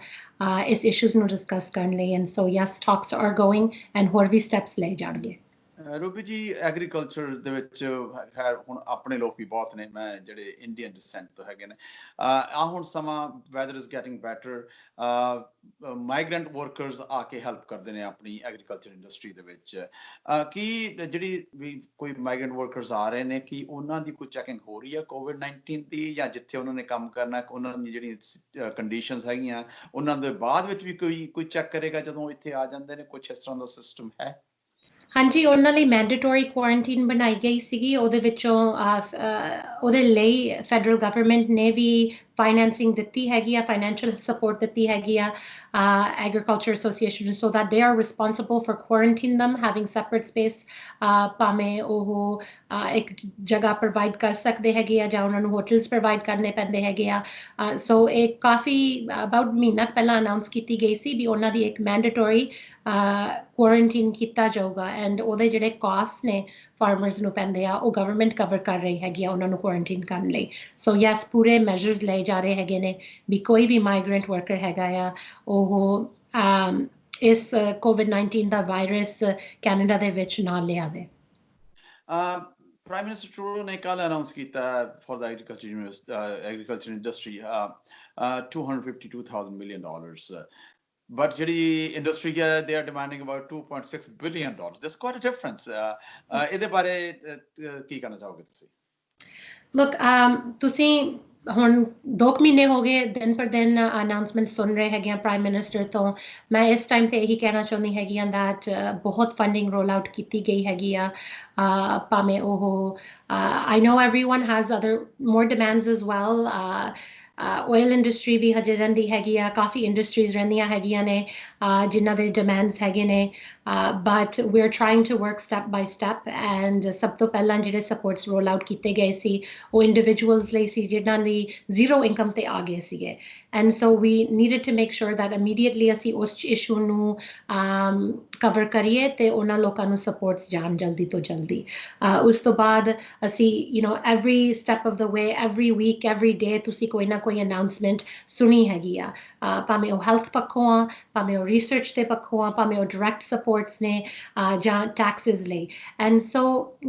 ਇਸ ਇਸ਼ੂਜ਼ ਨੂੰ ਡਿਸਕਸ ਕਰਨ ਲਈ and so yes talks are going and ਹੋਰ ਵੀ ਸਟੈਪਸ ਲਏ ਜਾਣਗੇ ਰੂਬੀ ਜੀ ਐਗਰੀਕਲਚਰ ਦੇ ਵਿੱਚ ਹੈ ਹੁਣ ਆਪਣੇ ਲੋਕ ਵੀ ਬਹੁਤ ਨੇ ਮੈਂ ਜਿਹੜੇ ਇੰਡੀਅਨ ਡਿਸੈਂਟ ਤੋਂ ਹੈਗੇ ਨੇ ਹੁਣ ਸਮਾਂ weather is getting better migrant workers ਆ ਕੇ ਹੈਲਪ ਕਰਦੇ ਨੇ ਆਪਣੀ ਐਗਰੀਕਲਚਰ ਇੰਡਸਟਰੀ ਦੇ ਵਿੱਚ ਕੀ ਜਿਹੜੀ ਵੀ ਕੋਈ ਮਾਈਗ੍ਰੈਂਟ ਵਰਕਰਸ ਆ ਰਹੇ ਨੇ ਕਿ ਉਹਨਾਂ ਦੀ ਕੋਈ ਚੈਕਿੰਗ ਹੋ ਰਹੀ ਹੈ COVID-19 ਦੀ ਜਾਂ ਜਿੱਥੇ ਉਹਨਾਂ ਨੇ ਕੰਮ ਕਰਨਾ ਉਹਨਾਂ ਦੀ ਜਿਹੜੀ ਕੰਡੀਸ਼ਨਸ ਹੈਗੀਆਂ ਉਹਨਾਂ ਦੇ ਬਾਅਦ ਵਿੱਚ ਵੀ ਕੋਈ ਚੈੱਕ ਕਰੇਗਾ ਜਦੋਂ ਇੱਥੇ ਆ ਜਾਂਦੇ ਨੇ ਕੁਛ ਇਸ ਤਰ੍ਹਾਂ ਦਾ ਸਿਸਟਮ ਹੈ ਹਾਂਜੀ ਉਹਨਾਂ ਲਈ ਮੈਂਡੇਟਰੀ ਕੁਆਰੰਟਾਈਨ ਬਣਾਈ ਗਈ ਸੀਗੀ ਉਹਦੇ ਵਿੱਚੋਂ ਉਹਦੇ ਲਈ ਫੈਡਰਲ ਗਵਰਨਮੈਂਟ ਨੇ ਵੀ financing ਦਿੱਤੀ ਹੈਗੀ ਆ financial support ਦਿੱਤੀ ਹੈਗੀ ਆ agriculture association so that they are responsible for quarantine them having separate space ਭਾਵੇਂ ਉਹ ਇੱਕ ਜਗ੍ਹਾ ਪ੍ਰੋਵਾਈਡ ਕਰ ਸਕਦੇ ਹੈਗੇ ਆ ਜਾਂ ਉਹਨਾਂ ਨੂੰ ਹੋਟਲਸ ਪ੍ਰੋਵਾਈਡ ਕਰਨੇ ਪੈਂਦੇ ਹੈਗੇ ਆ ਸੋ ਇਹ ਕਾਫੀ ਅਬਾਊਟ ਮਹੀਨਾ ਪਹਿਲਾਂ ਅਨਾਉਂਸ ਕੀਤੀ ਗਈ ਸੀ ਵੀ ਉਹਨਾਂ ਦੀ ਇੱਕ ਮੈਂਡੇਟਰੀ ਕੁਆਰੰਟਾਈਨ ਕੀਤਾ ਜਾਊਗਾ ਐਂਡ ਉਹਦੇ ਜਿਹੜੇ ਕਾਸਟ ਨੇ ਫਾਰਮਰਸ ਨੂੰ ਪੈਂਦੇ ਆ ਉਹ ਗਵਰਨਮੈਂਟ ਕਵਰ ਕਰ ਰਹੀ ਹੈਗੀ ਆ ਉਹਨਾਂ ਨੂੰ ਕੁਆਰੰਟਾਈਨ ਕਰਨ ਲਈ ਸੋ ਯੈਸ ਪੂਰੇ ਮੈਜਰਸ ਲਏ ਜਾ ਰਹੇ ਹੈਗੇ ਨੇ ਵੀ ਕੋਈ ਵੀ ਮਾਈਗ੍ਰੈਂਟ ਵਰਕਰ ਹੈਗਾ ਆ ਉਹ ਇਸ COVID-19 ਦਾ ਵਾਇਰਸ ਕੈਨੇਡਾ ਦੇ ਵਿੱਚ ਨਾ ਲਿਆਵੇ ਪ੍ਰਾਈਮ ਮਿਨਿਸਟਰ ਟਰੂਡੋ ਨੇ ਕੱਲ ਅਨਾਉਂਸ ਕੀਤਾ for the agriculture industry $252,000 million but ਜਿਹੜੀ ਇੰਡਸਟਰੀ ਹੈ they are demanding about $2.6 billion. There's quite a difference. ਇਹਦੇ ਬਾਰੇ ਕੀ ਕਹਿਣਾ ਚਾਹੋਗੇ ਤੁਸੀਂ? Look, ਤੁਸੀਂ ਹੁਣ 2 ਮਹੀਨੇ ਹੋ ਗਏ ਦਿਨ ਪਰ ਦਿਨ ਅਨਾਉਂਸਮੈਂਟ ਸੁਣ ਰਹੇ ਹੈਗੇ ਆ ਪ੍ਰਾਈਮ ਮਿਨਿਸਟਰ ਤੋਂ। ਮੈਂ ਇਸ ਟਾਈਮ ਤੇ ਇਹੀ ਕਹਿਣਾ ਚਾਹੁੰਦੀ ਹੈਗੀ ਆ that ਬਹੁਤ ਫੰਡਿੰਗ ਰੋਲ ਆਊਟ ਕੀਤੀ ਗਈ ਹੈਗੀ ਆ। ਭਾਵੇਂ ਉਹ I know everyone has other more demands as well. Oil industry ਵੀ ਹਜੇ ਰਹਿੰਦੀ ਹੈਗੀ ਆ, ਕਾਫੀ ਇੰਡਸਟਰੀਜ਼ ਰਹਿੰਦੀਆਂ ਹੈਗੀਆਂ ਨੇ ਜਿਨ੍ਹਾਂ ਦੇ ਡਿਮਾਂਡਸ ਹੈਗੇ ਨੇ, but we're trying to work step by step, and ਸਭ ਤੋਂ ਪਹਿਲਾਂ ਜਿਹੜੇ ਸਪੋਰਟਸ ਰੋਲ ਆਊਟ ਕੀਤੇ ਗਏ ਸੀ ਉਹ ਇੰਡੀਵਿਜੂਅਲਸ ਲਈ ਸੀ ਜਿਨ੍ਹਾਂ ਦੀ ਜ਼ੀਰੋ ਇਨਕਮ ਤੇ ਆ ਗਏ ਸੀਗੇ, and so we needed to make sure that immediately ਅਸੀਂ ਉਸ ਇਸ਼ੂ ਨੂੰ ਕਵਰ ਕਰੀਏ ਤੇ ਉਹਨਾਂ ਲੋਕਾਂ ਨੂੰ ਸਪੋਰਟਸ ਜਾਣ ਜਲਦੀ ਤੋਂ ਜਲਦੀ। ਉਸ ਤੋਂ ਬਾਅਦ ਅਸੀਂ every step of the way, every week, every day ਤੁਸੀਂ ਕੋਈ ਨਾ ਕੋਈ ਅਨਾਉਂਸਮੈਂਟ ਸੁਣੀ ਹੈਗੀ ਆ, ਭਾਵੇਂ ਉਹ ਹੈਲਥ ਪੱਖੋਂ ਆ, ਭਾਵੇਂ ਉਹ ਰਿਸਰਚ ਦੇ ਪੱਖੋਂ ਆ, ਭਾਵੇਂ ਉਹ ਡਾਇਰੈਕਟ ਸਪੋਰਟਸ ਨੇ ਜਾਂ ਟੈਕਸਿਸ ਲਈ, and so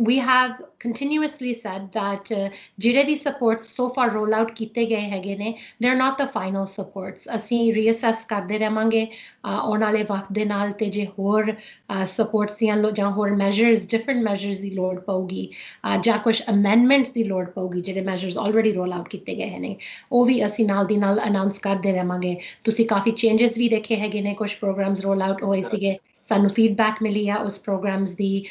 we have continuously said that ਜਿਹੜੇ ਵੀ sports so far roll out ਕੀਤੇ ਗਏ ਹੈਗੇ ਨੇ they're not the final supports. ਅਸੀਂ ਰੀਅਸੈਸ ਕਰਦੇ ਰਹਾਂਗੇ ਆਉਣ ਵਾਲੇ ਵਕਤ ਦੇ ਨਾਲ, ਤੇ ਜੇ ਹੋਰ ਸਪੋਰਟਸ ਜਾਂ ਹੋਰ ਮੈਜਰਸ, ਡਿਫਰੈਂਟ ਮੈਜਰਸ ਦੀ ਲੋੜ ਪਊਗੀ ਜਾਂ ਕੁਝ ਅਮੈਂਡਮੈਂਟਸ ਦੀ ਲੋੜ ਪਊਗੀ ਜਿਹੜੇ ਮੈਜਰਸ ਆਲਰੇਡੀ ਰੋਲ ਆਊਟ ਕੀਤੇ ਗਏ ਨੇ, ਉਹ ਵੀ ਅਸੀਂ ਨਾਲ ਦੀ ਨਾਲ ਅਨਾਉਂਸ ਕਰਦੇ ਰਹਾਂਗੇ। ਤੁਸੀਂ ਕਾਫੀ ਚੇਂਜਸ ਵੀ ਦੇਖੇ ਹੈਗੇ ਨੇ, ਕੁਝ ਪ੍ਰੋਗਰਾਮਸ ਰੋਲ ਆਊਟ ਹੋਏ ਸੀਗੇ, ਸਾਨੂੰ ਫੀਡਬੈਕ ਮਿਲੀ ਆ ਉਸ ਪ੍ਰੋਗਰਾਮਸ ਦੀ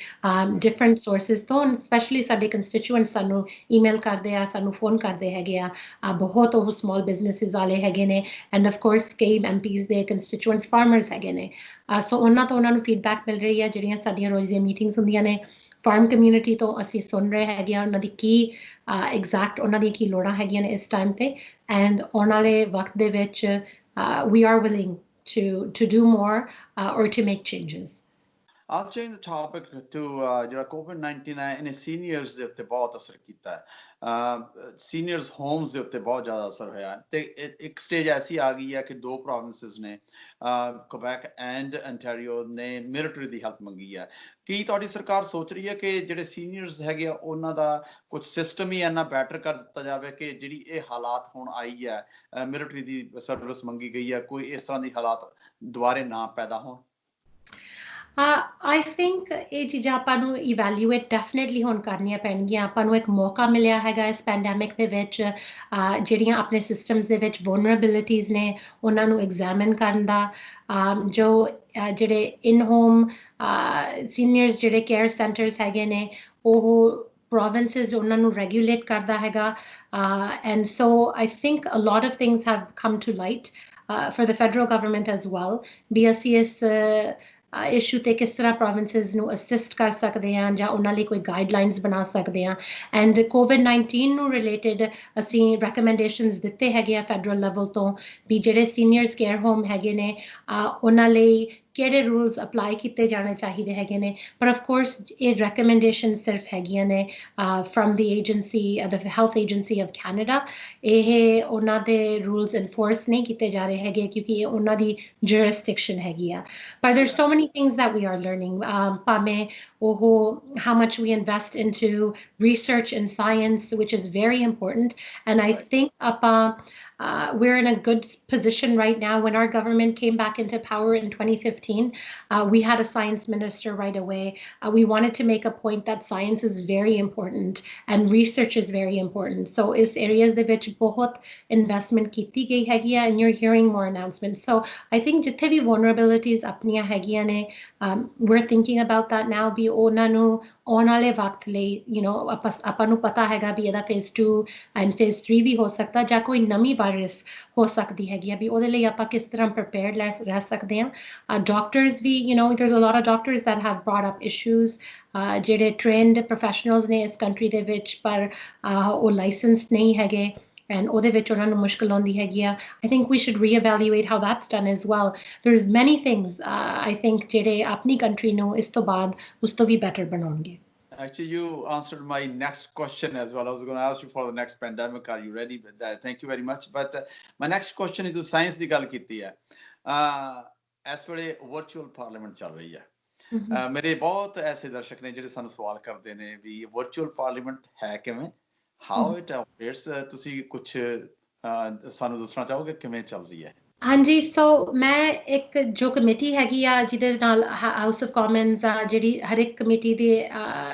ਡਿਫਰੈਂਟ ਸੋਰਸਿਸ ਤੋਂ, ਸਪੈਸ਼ਲੀ ਸਾਡੇ ਕੰਸਟੀਚੂਐਂਟ ਸਾਨੂੰ ਈਮੇਲ ਕਰਦੇ ਆ, ਸਾਨੂੰ ਫੋਨ ਕਰਦੇ ਹੈਗੇ ਆ, ਬਹੁਤ ਉਹ ਸਮਾਲ ਬਿਜ਼ਨਸਿਸ ਵਾਲੇ ਹੈਗੇ ਨੇ, ਐਂਡ ਆਫ ਕੋਰਸ ਕਈ ਐਮਪੀਜ਼ ਦੇ ਕੰਸਟੀਚੂਐਂਟਸ ਫਾਰਮਰਸ ਹੈਗੇ ਨੇ, ਸੋ ਉਹਨਾਂ ਤੋਂ ਉਹਨਾਂ ਨੂੰ ਫੀਡਬੈਕ ਮਿਲ ਰਹੀ ਹੈ। ਜਿਹੜੀਆਂ ਸਾਡੀਆਂ ਰੋਜ਼ ਦੀਆਂ ਮੀਟਿੰਗਸ ਹੁੰਦੀਆਂ ਨੇ ਫਾਰਮ ਕਮਿਊਨਿਟੀ ਤੋਂ ਅਸੀਂ ਸੁਣ ਰਹੇ ਹੈਗੇ ਆ ਉਹਨਾਂ ਦੀ ਕੀ ਐਗਜ਼ੈਕਟ ਉਹਨਾਂ ਦੀਆਂ ਕੀ ਲੋੜਾਂ ਹੈਗੀਆਂ ਨੇ ਇਸ ਟਾਈਮ ਤੇ, ਐਂਡ ਆਉਣ ਵਾਲੇ ਵਕਤ ਦੇ ਵਿੱਚ we are willing to do more or to make changes. I'll change the topic to ਜਿਹੜਾ COVID-19 ਹੈ ਇਹਨੇ ਸੀਨੀਅਰਸ ਦੇ ਉੱਤੇ ਬਹੁਤ ਅਸਰ ਕੀਤਾ ਹੈ, ਸੀਨੀਅਰਸ ਹੋਮਸ ਦੇ ਉੱਤੇ ਬਹੁਤ ਜ਼ਿਆਦਾ ਅਸਰ ਹੋਇਆ ਤੇ ਇੱਕ ਸਟੇਜ ਐਸੀ ਆ ਗਈ ਹੈ ਕਿ 2 ਪ੍ਰੋਵਿੰਸਿਸ ਨੇ ਕੁਬੈਕ ਐਂਡ ਅੰਟੈਰੀਓ ਨੇ ਮਿਲਟਰੀ ਦੀ ਹੈਲਪ ਮੰਗੀ ਹੈ। ਕੀ ਤੁਹਾਡੀ ਸਰਕਾਰ ਸੋਚ ਰਹੀ ਹੈ ਕਿ ਜਿਹੜੇ ਸੀਨੀਅਰਸ ਹੈਗੇ ਆ ਉਹਨਾਂ ਦਾ ਕੁਝ ਸਿਸਟਮ ਹੀ ਇੰਨਾ ਬੈਟਰ ਕਰ ਦਿੱਤਾ ਜਾਵੇ ਕਿ ਜਿਹੜੀ ਇਹ ਹਾਲਾਤ ਹੁਣ ਆਈ ਹੈ ਮਿਲਟਰੀ ਦੀ ਸਰਵਿਸ ਮੰਗੀ ਗਈ ਹੈ, ਕੋਈ ਇਸ ਤਰ੍ਹਾਂ ਦੀ ਹਾਲਾਤ ਦੁਬਾਰੇ ਨਾ ਪੈਦਾ ਹੋਣ? I think ਇਹ ਚੀਜ਼ਾਂ ਆਪਾਂ ਨੂੰ ਇਵੈਲੂਏਟ ਡੈਫੀਨੇਟਲੀ ਹੁਣ ਕਰਨੀਆਂ ਪੈਣਗੀਆਂ। ਆਪਾਂ ਨੂੰ ਇੱਕ ਮੌਕਾ ਮਿਲਿਆ ਹੈਗਾ ਇਸ ਪੈਂਡੈਮਿਕ ਦੇ ਵਿੱਚ ਜਿਹੜੀਆਂ ਆਪਣੇ ਸਿਸਟਮਸ ਦੇ ਵਿੱਚ ਵਲਨਰੇਬਿਲਿਟੀਜ਼ ਨੇ ਉਹਨਾਂ ਨੂੰ ਐਗਜ਼ਾਮਿਨ ਕਰਨ ਦਾ, ਜੋ ਜਿਹੜੇ ਇਨ ਹੋਮ ਸੀਨੀਅਰਸ ਜਿਹੜੇ ਕੇਅਰ ਸੈਂਟਰਸ ਹੈਗੇ ਨੇ ਉਹ provinces ਉਹਨਾਂ ਨੂੰ regulate ਕਰਦਾ ਹੈਗਾ, and so I think a lot of things have come to light for the federal government as well, ਵੀ ਅਸੀਂ ਇਸ ਇਸ਼ੂ ਤੇ ਕਿਸ ਤਰ੍ਹਾਂ ਪ੍ਰੋਵਿੰਸਿਸ ਨੂੰ ਅਸਿਸਟ ਕਰ ਸਕਦੇ ਹਾਂ ਜਾਂ ਉਹਨਾਂ ਲਈ ਕੋਈ ਗਾਈਡਲਾਈਨਸ ਬਣਾ ਸਕਦੇ ਹਾਂ, ਐਂਡ COVID-19 ਨੂੰ ਰਿਲੇਟਡ ਅਸੀਂ ਰੈਕਮੈਂਡੇਸ਼ਨਸ ਦਿੱਤੇ ਹੈਗੇ ਆ ਫੈਡਰਲ ਲੈਵਲ ਤੋਂ ਵੀ ਜਿਹੜੇ ਸੀਨੀਅਰਸ ਕੇਅਰ ਹੋਮ ਹੈਗੇ ਨੇ ਉਹਨਾਂ ਲਈ ਕਿਹੜੇ ਰੂਲਸ ਅਪਲਾਈ ਕੀਤੇ ਜਾਣੇ ਚਾਹੀਦੇ ਹੈਗੇ ਨੇ, ਪਰ ਆਫ ਕੋਰਸ ਇਹ ਰੈਕਮੈਂਡੇਸ਼ਨ ਸਿਰਫ ਹੈਗੀਆਂ ਨੇ firm the agency, the health agency of Canada. ਇਹ ਉਹਨਾਂ ਦੇ ਰੂਲਸ ਇਨਫੋਰਸ ਨਹੀਂ ਕੀਤੇ ਜਾ ਰਹੇ ਹੈਗੇ ਕਿਉਂਕਿ ਇਹ ਉਹਨਾਂ ਦੀ ਜੁਰਿਸਡਿਕਸ਼ਨ ਹੈਗੀ ਆ, ਪਰ there's so many things that we are learning, ਭਾਵੇਂ ਉਹ how much we invest into research and science, which is very important, and I think ਆਪਾਂ we're in a good position right now. When our government came back into power in 2015, we had a science minister right away. We wanted to make a point that science is very important and research is very important. So is areas de vich bahut investment ਕੀਤੀ ਗਈ ਹੈਗੀ ਆ, and you're hearing more announcements. So I think ਜਿੱਥੇ ਵੀ vulnerabilities ਆਪਣੀਆਂ ਹੈਗੀਆਂ ਨੇ, we're thinking about that now, ਵੀ ਉਹਨਾਂ ਨੂੰ ਆਉਣ ਵਾਲੇ ਵਕਤ ਲਈ ਆਪਾਂ ਨੂੰ ਪਤਾ ਹੈਗਾ ਵੀ ਇਹਦਾ phase 2 and phase 3 ਵੀ ਹੋ ਸਕਦਾ ਜਾਂ ਕੋਈ ਨਵੀਂ ਵਾਇਰਸ ਹੋ ਸਕਦੀ ਹੈਗੀ ਆ, ਵੀ ਉਹਦੇ ਲਈ ਆਪਾਂ ਕਿਸ ਤਰ੍ਹਾਂ ਪ੍ਰਿਪੇਅਰਡ ਰਹਿ ਸਕਦੇ ਹਾਂ। ਡਾਕਟਰਸ ਵੀ there's a lot of doctors that have brought up issues, ਜਿਹੜੇ trained professionals ਨੇ ਇਸ ਕੰਟਰੀ ਦੇ ਵਿੱਚ ਪਰ ਉਹ ਲਾਇਸੈਂਸ ਨਹੀਂ ਹੈਗੇ, and ਉਹਦੇ ਵਿੱਚ ਉਹਨਾਂ ਨੂੰ ਮੁਸ਼ਕਲ ਆਉਂਦੀ ਹੈਗੀ ਆ। I think we should reevaluate how that's done as well. There's many things I think ਜਿਹੜੇ ਆਪਣੀ ਕੰਟਰੀ ਨੂੰ ਇਸ ਤੋਂ ਬਾਅਦ ਉਸ ਤੋਂ ਵੀ better ਬਣਾਉਣਗੇ। Actually, you answered my next question as well. I was going to ask you for the next pandemic. Are you ready? But thank you very much. But my next question is science ਦੀ ਗੱਲ ਕੀਤੀ ਹੈ। ਇਸ ਵੇਲੇ virtual parliament ਚੱਲ ਰਹੀ ਹੈ। ਮੇਰੇ ਬਹੁਤ ਐਸੇ ਦਰਸ਼ਕ ਨੇ ਜਿਹੜੇ ਸਾਨੂੰ ਸਵਾਲ ਕਰਦੇ ਨੇ ਵੀ virtual parliament ਹੈ ਕਿਵੇਂ, how it operates, ਤੁਸੀਂ ਕੁਝ ਸਾਨੂੰ ਦੱਸਣਾ ਚਾਹੋਗੇ ਕਿਵੇਂ ਚੱਲ ਰਹੀ ਹੈ? हाँ जी, सो मैं एक जो कमेटी हैगी आ ਜਿਹਦੇ ਨਾਲ ਹਾਊਸ ਆਫ ਕਾਮਨਸ ਆ ਜਿਹੜੀ ਹਰ ਇੱਕ ਕਮੇਟੀ ਦੇ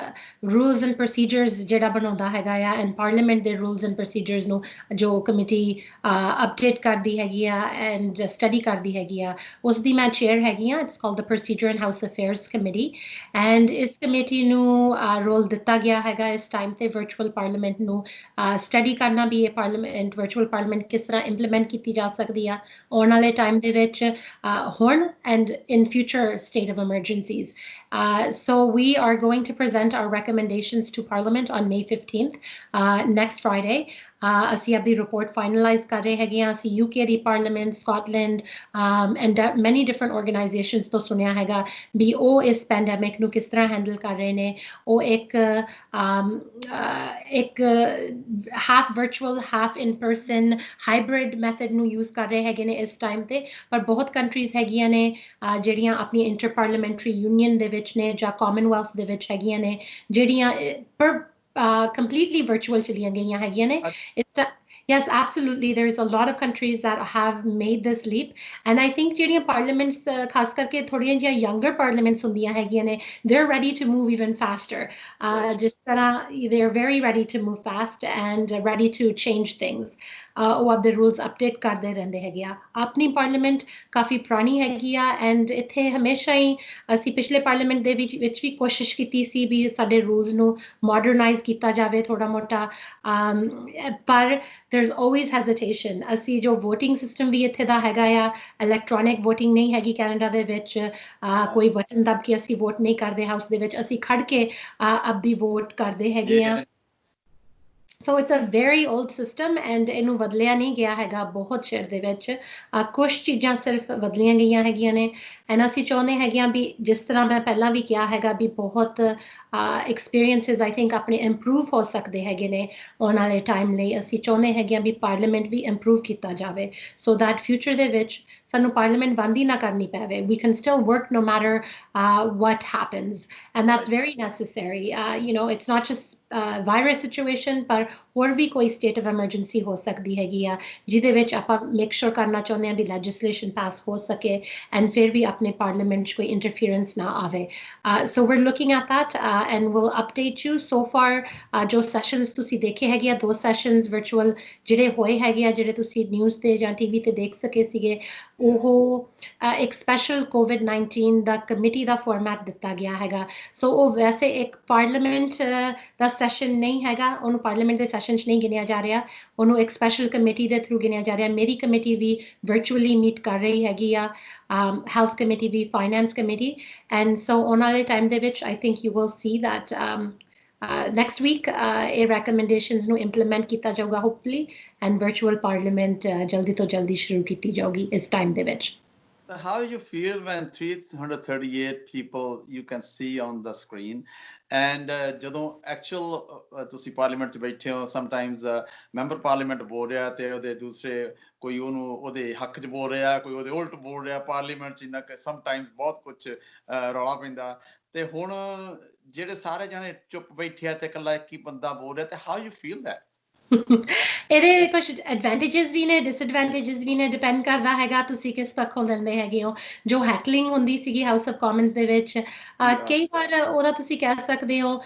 ਰੂਲਸ ਐਂਡ ਪ੍ਰੋਸੀਜਰਸ ਜਿਹੜਾ ਬਣਾਉਂਦਾ ਹੈਗਾ ਆ ਐਂਡ ਪਾਰਲੀਮੈਂਟ ਦੇ ਰੂਲਸ ਐਂਡ ਪ੍ਰੋਸੀਜਰਸ ਨੂੰ ਜੋ ਕਮੇਟੀ ਅਪਡੇਟ ਕਰਦੀ ਹੈਗੀ ਆ ਐਂਡ ਸਟੱਡੀ ਕਰਦੀ ਹੈਗੀ ਆ ਉਸ ਦੀ ਮੈਂ ਚੇਅਰ ਹੈਗੀ ਆ it's called the procedure and house affairs committee and ਇਸ ਕਮੇਟੀ ਨੂੰ ਰੋਲ ਦਿੱਤਾ ਗਿਆ ਹੈਗਾ ਇਸ ਟਾਈਮ ਤੇ ਵਰਚੁਅਲ ਪਾਰਲੀਮੈਂਟ ਨੂੰ ਸਟੱਡੀ ਕਰਨਾ ਵੀ ਇਹ ਪਾਰਲੀਮੈਂਟ ਵਰਚੁਅਲ ਪਾਰਲੀਮੈਂਟ ਕਿਸ ਤਰ੍ਹਾਂ ਇੰਪਲੀਮੈਂਟ ਕੀਤੀ ਜਾ ਸਕਦੀ ਆ ਆਉਣ ਵਾਲੇ ਟਾਈਮ ਦੇ ਵਿੱਚ ਹੁਣ and in future state of emergencies. So we are going to present our recommendations to Parliament on May 15th, next Friday. ਅਸੀਂ ਆਪਦੀ ਰਿਪੋਰਟ ਫਾਈਨਲਾਈਜ਼ ਕਰ ਰਹੇ ਹੈਗੇ ਆ ਅਸੀਂ UK the parliament Scotland and ਮੈਨੀ ਡਿਫਰੈਂਟ ਆਰਗੇਨਾਈਜੇਸ਼ਨਸ ਤੋਂ ਸੁਣਿਆ ਹੈਗਾ ਵੀ ਉਹ ਇਸ ਪੈਂਡੈਮਿਕ ਨੂੰ ਕਿਸ ਤਰ੍ਹਾਂ ਹੈਂਡਲ ਕਰ ਰਹੇ ਨੇ ਉਹ ਇੱਕ ਹਾਫ ਵਰਚੁਅਲ ਹਾਫ ਇਨ ਪਰਸਨ ਹਾਈਬ੍ਰਿਡ ਮੈਥਡ ਨੂੰ ਯੂਜ਼ ਕਰ ਰਹੇ ਹੈਗੇ ਨੇ ਇਸ ਟਾਈਮ ਤੇ ਪਰ ਬਹੁਤ ਕੰਟਰੀਜ਼ ਹੈਗੀਆਂ ਨੇ ਜਿਹੜੀਆਂ ਆਪਣੀ ਇੰਟਰ ਪਾਰਲੀਮੈਂਟਰੀ ਯੂਨੀਅਨ ਦੇ ਵਿੱਚ ਨੇ ਜਾਂ ਕਾਮਨਵੈਲਥ ਦੇ ਵਿੱਚ ਹੈਗੀਆਂ ਨੇ ਜਿਹੜੀਆਂ ਪਰ completely virtual ਚਲੀਆਂ ਗਈਆਂ ਹੈਗੀਆਂ ਨੇ yes absolutely there's a lot of countries that have made this leap and I think ਜਿਹੜੀਆਂ parliaments ਖਾਸ ਕਰਕੇ ਥੋੜੀਆਂ ਜਿਹੀਆਂ younger parliaments ਹੁੰਦੀਆਂ ਹੈਗੀਆਂ ਨੇ they're ready to move even faster ਜਿਸ ਤਰ੍ਹਾਂ they're very ready to move fast and ready to change things ਉਹ ਆਪਦੇ ਰੂਲਸ ਅਪਡੇਟ ਕਰਦੇ ਰਹਿੰਦੇ ਹੈਗੇ ਆ ਆਪਣੀ ਪਾਰਲੀਮੈਂਟ ਕਾਫੀ ਪੁਰਾਣੀ ਹੈਗੀ ਆ ਐਂਡ ਇੱਥੇ ਹਮੇਸ਼ਾ ਹੀ ਅਸੀਂ ਪਿਛਲੇ ਪਾਰਲੀਮੈਂਟ ਦੇ ਵਿੱਚ ਵੀ ਕੋਸ਼ਿਸ਼ ਕੀਤੀ ਸੀ ਵੀ ਸਾਡੇ ਰੂਲਸ ਨੂੰ ਮਾਡਰਨਾਈਜ਼ ਕੀਤਾ ਜਾਵੇ ਥੋੜਾ ਮੋਟਾ ਪਰ there's always hesitation ਅਸੀਂ ਜੋ VOTING ਸਿਸਟਮ ਵੀ ਇੱਥੇ ਦਾ ਹੈਗਾ ਆ ਇਲੈਕਟ੍ਰੋਨਿਕ VOTING ਨਹੀਂ ਹੈਗੀ ਕੈਨੇਡਾ ਦੇ ਵਿੱਚ ਕੋਈ ਬਟਨ ਦਬ ਕੇ ਅਸੀਂ ਵੋਟ ਨਹੀਂ ਕਰਦੇ ਹਾਊਸ ਦੇ ਵਿੱਚ ਅਸੀਂ ਖੜ ਕੇ ਆਪਦੀ ਵੋਟ ਕਰਦੇ ਹੈਗੇ ਆ So it's a very old system and ਇਹਨੂੰ ਬਦਲਿਆ ਨਹੀਂ ਗਿਆ ਹੈਗਾ ਬਹੁਤ ਚਿਰ ਦੇ ਵਿੱਚ ਕੁਝ ਚੀਜ਼ਾਂ ਸਿਰਫ ਬਦਲੀਆਂ ਗਈਆਂ ਹੈਗੀਆਂ ਨੇ ਐਂਡ ਅਸੀਂ ਚਾਹੁੰਦੇ ਹੈਗੇ ਆ ਵੀ ਜਿਸ ਤਰ੍ਹਾਂ ਮੈਂ ਪਹਿਲਾਂ ਵੀ ਕਿਹਾ ਹੈਗਾ ਵੀ ਬਹੁਤ ਐਕਸਪੀਰੀਐਂਸਿਸ ਆਈ ਥਿੰਕ ਆਪਣੇ ਇੰਪਰੂਵ ਹੋ ਸਕਦੇ ਹੈਗੇ ਨੇ ਆਉਣ ਵਾਲੇ ਟਾਈਮ ਲਈ ਅਸੀਂ ਚਾਹੁੰਦੇ ਹੈਗੇ ਆ ਵੀ ਪਾਰਲੀਮੈਂਟ ਵੀ ਇੰਪਰੂਵ ਕੀਤਾ ਜਾਵੇ ਸੋ ਦੈਟ ਫਿਊਚਰ ਦੇ ਵਿੱਚ ਸਾਨੂੰ ਪਾਰਲੀਮੈਂਟ ਬੰਦ ਹੀ ਨਾ ਕਰਨੀ ਪਵੇ we can still work no matter what happens and that's very necessary you know it's not just virus situation ਪਰ ਹੋਰ ਵੀ ਕੋਈ ਸਟੇਟ ਆਫ ਐਮਰਜੈਂਸੀ ਹੋ ਸਕਦੀ ਹੈਗੀ ਆ ਜਿਹਦੇ ਵਿੱਚ ਆਪਾਂ ਮੇਕ ਸ਼ੋਰ ਕਰਨਾ ਚਾਹੁੰਦੇ ਹਾਂ ਵੀ ਲੈਜਿਸਲੇਸ਼ਨ ਪਾਸ ਹੋ ਸਕੇ ਐਂਡ ਫਿਰ ਵੀ ਆਪਣੇ ਪਾਰਲੀਮੈਂਟ 'ਚ ਕੋਈ ਇੰਟਰਫੀਅਰੈਂਸ ਨਾ ਆਵੇ so we're looking at that and will update you so far ਜੋ ਸੈਸ਼ਨਸ ਤੁਸੀਂ ਦੇਖੇ ਹੈਗੇ ਆ 2 ਸੈਸ਼ਨਸ ਵਰਚੁਅਲ ਜਿਹੜੇ ਹੋਏ ਹੈਗੇ ਆ ਜਿਹੜੇ ਤੁਸੀਂ ਨਿਊਜ਼ ਤੇ ਜਾਂ ਟੀਵੀ ਤੇ ਦੇਖ ਸਕੇ ਸੀਗੇ ਉਹ ਇੱਕ ਸਪੈਸ਼ਲ ਕੋਵਿਡ-19 ਦਾ ਕਮੇਟੀ ਦਾ ਫਾਰਮੈਟ ਦਿੱਤਾ ਗਿਆ ਹੈਗਾ ਸੋ ਉਹ ਵੈਸੇ ਇੱਕ ਪਾਰਲੀਮੈਂਟ ਦਾ ਸੈਸ਼ਨ ਨਹੀਂ ਹੈਗਾ ਉਹਨੂੰ ਪਾਰਲੀਮੈਂਟ ਦੇ ਸੈਸ਼ਨ 'ਚ ਨਹੀਂ ਗਿਣਿਆ ਜਾ ਰਿਹਾ ਉਹਨੂੰ ਇੱਕ ਸਪੈਸ਼ਲ ਕਮੇਟੀ ਦੇ ਥਰੂ ਗਿਣਿਆ ਜਾ ਰਿਹਾ ਮੇਰੀ ਕਮੇਟੀ ਵੀ ਵਰਚੁਅਲੀ ਮੀਟ ਕਰ ਰਹੀ ਹੈਗੀ ਆ ਹੈਲਥ ਕਮੇਟੀ ਵੀ ਫਾਈਨੈਂਸ ਕਮੇਟੀ ਐਂਡ ਸੋ ਆਉਣ ਵਾਲੇ ਟਾਈਮ ਦੇ ਵਿੱਚ I think you will see that next week ਇਹ recommendations ਨੂੰ implement ਕੀਤਾ ਜਾਊਗਾ hopefully and virtual parliament ਜਲਦੀ ਤੋਂ ਜਲਦੀ ਸ਼ੁਰੂ ਕੀਤੀ ਜਾਊਗੀ ਇਸ ਟਾਈਮ ਦੇ ਵਿੱਚ How you feel when 338 people you can see on the screen and ਜਦੋਂ actual ਤੁਸੀਂ ਪਾਰਲੀਮੈਂਟ 'ਚ ਬੈਠੇ ਹੋ ਸਮਟਾਈਮਸ ਮੈਂਬਰ ਪਾਰਲੀਮੈਂਟ ਬੋਲ ਰਿਹਾ ਤੇ ਉਹਦੇ ਦੂਸਰੇ ਕੋਈ ਉਹਨੂੰ ਉਹਦੇ ਹੱਕ 'ਚ ਬੋਲ ਰਿਹਾ ਕੋਈ ਉਹਦੇ ਉਲਟ ਬੋਲ ਰਿਹਾ ਪਾਰਲੀਮੈਂਟ 'ਚ ਇੰਨਾ ਸਮਟਾਈਮਸ ਬਹੁਤ ਕੁਝ ਰੌਲਾ ਪੈਂਦਾ ਤੇ ਹੁਣ ਜਿਹੜੇ ਸਾਰੇ ਜਾਣੇ ਚੁੱਪ ਬੈਠੇ ਆ ਤੇ ਇਕੱਲਾ ਇੱਕ ਹੀ ਬੰਦਾ ਬੋਲ ਰਿਹਾ ਤੇ ਹਾਊ ਯੂ ਫੀਲ ਦੈਟ ਇਹਦੇ ਕੁਝ ਐਡਵਾਂਟੇजेस ਵੀ ਨੇ ਡਿਸਐਡਵਾਂਟੇजेस ਵੀ ਨੇ ਡਿਪੈਂਡ ਕਰਦਾ ਹੈਗਾ ਤੁਸੀਂ ਕਿਸ ਪੱਖੋਂ ਲੈਂਦੇ ਹੈਗੇ ਹੋ ਜੋ ਹੈਕਲਿੰਗ ਹੁੰਦੀ ਸੀਗੀ ਹਾਊਸ ਆਫ ਕਾਮਨਸ ਦੇ ਵਿੱਚ ਕਈ ਵਾਰ ਉਹਦਾ ਤੁਸੀਂ ਕਹਿ ਸਕਦੇ ਹੋ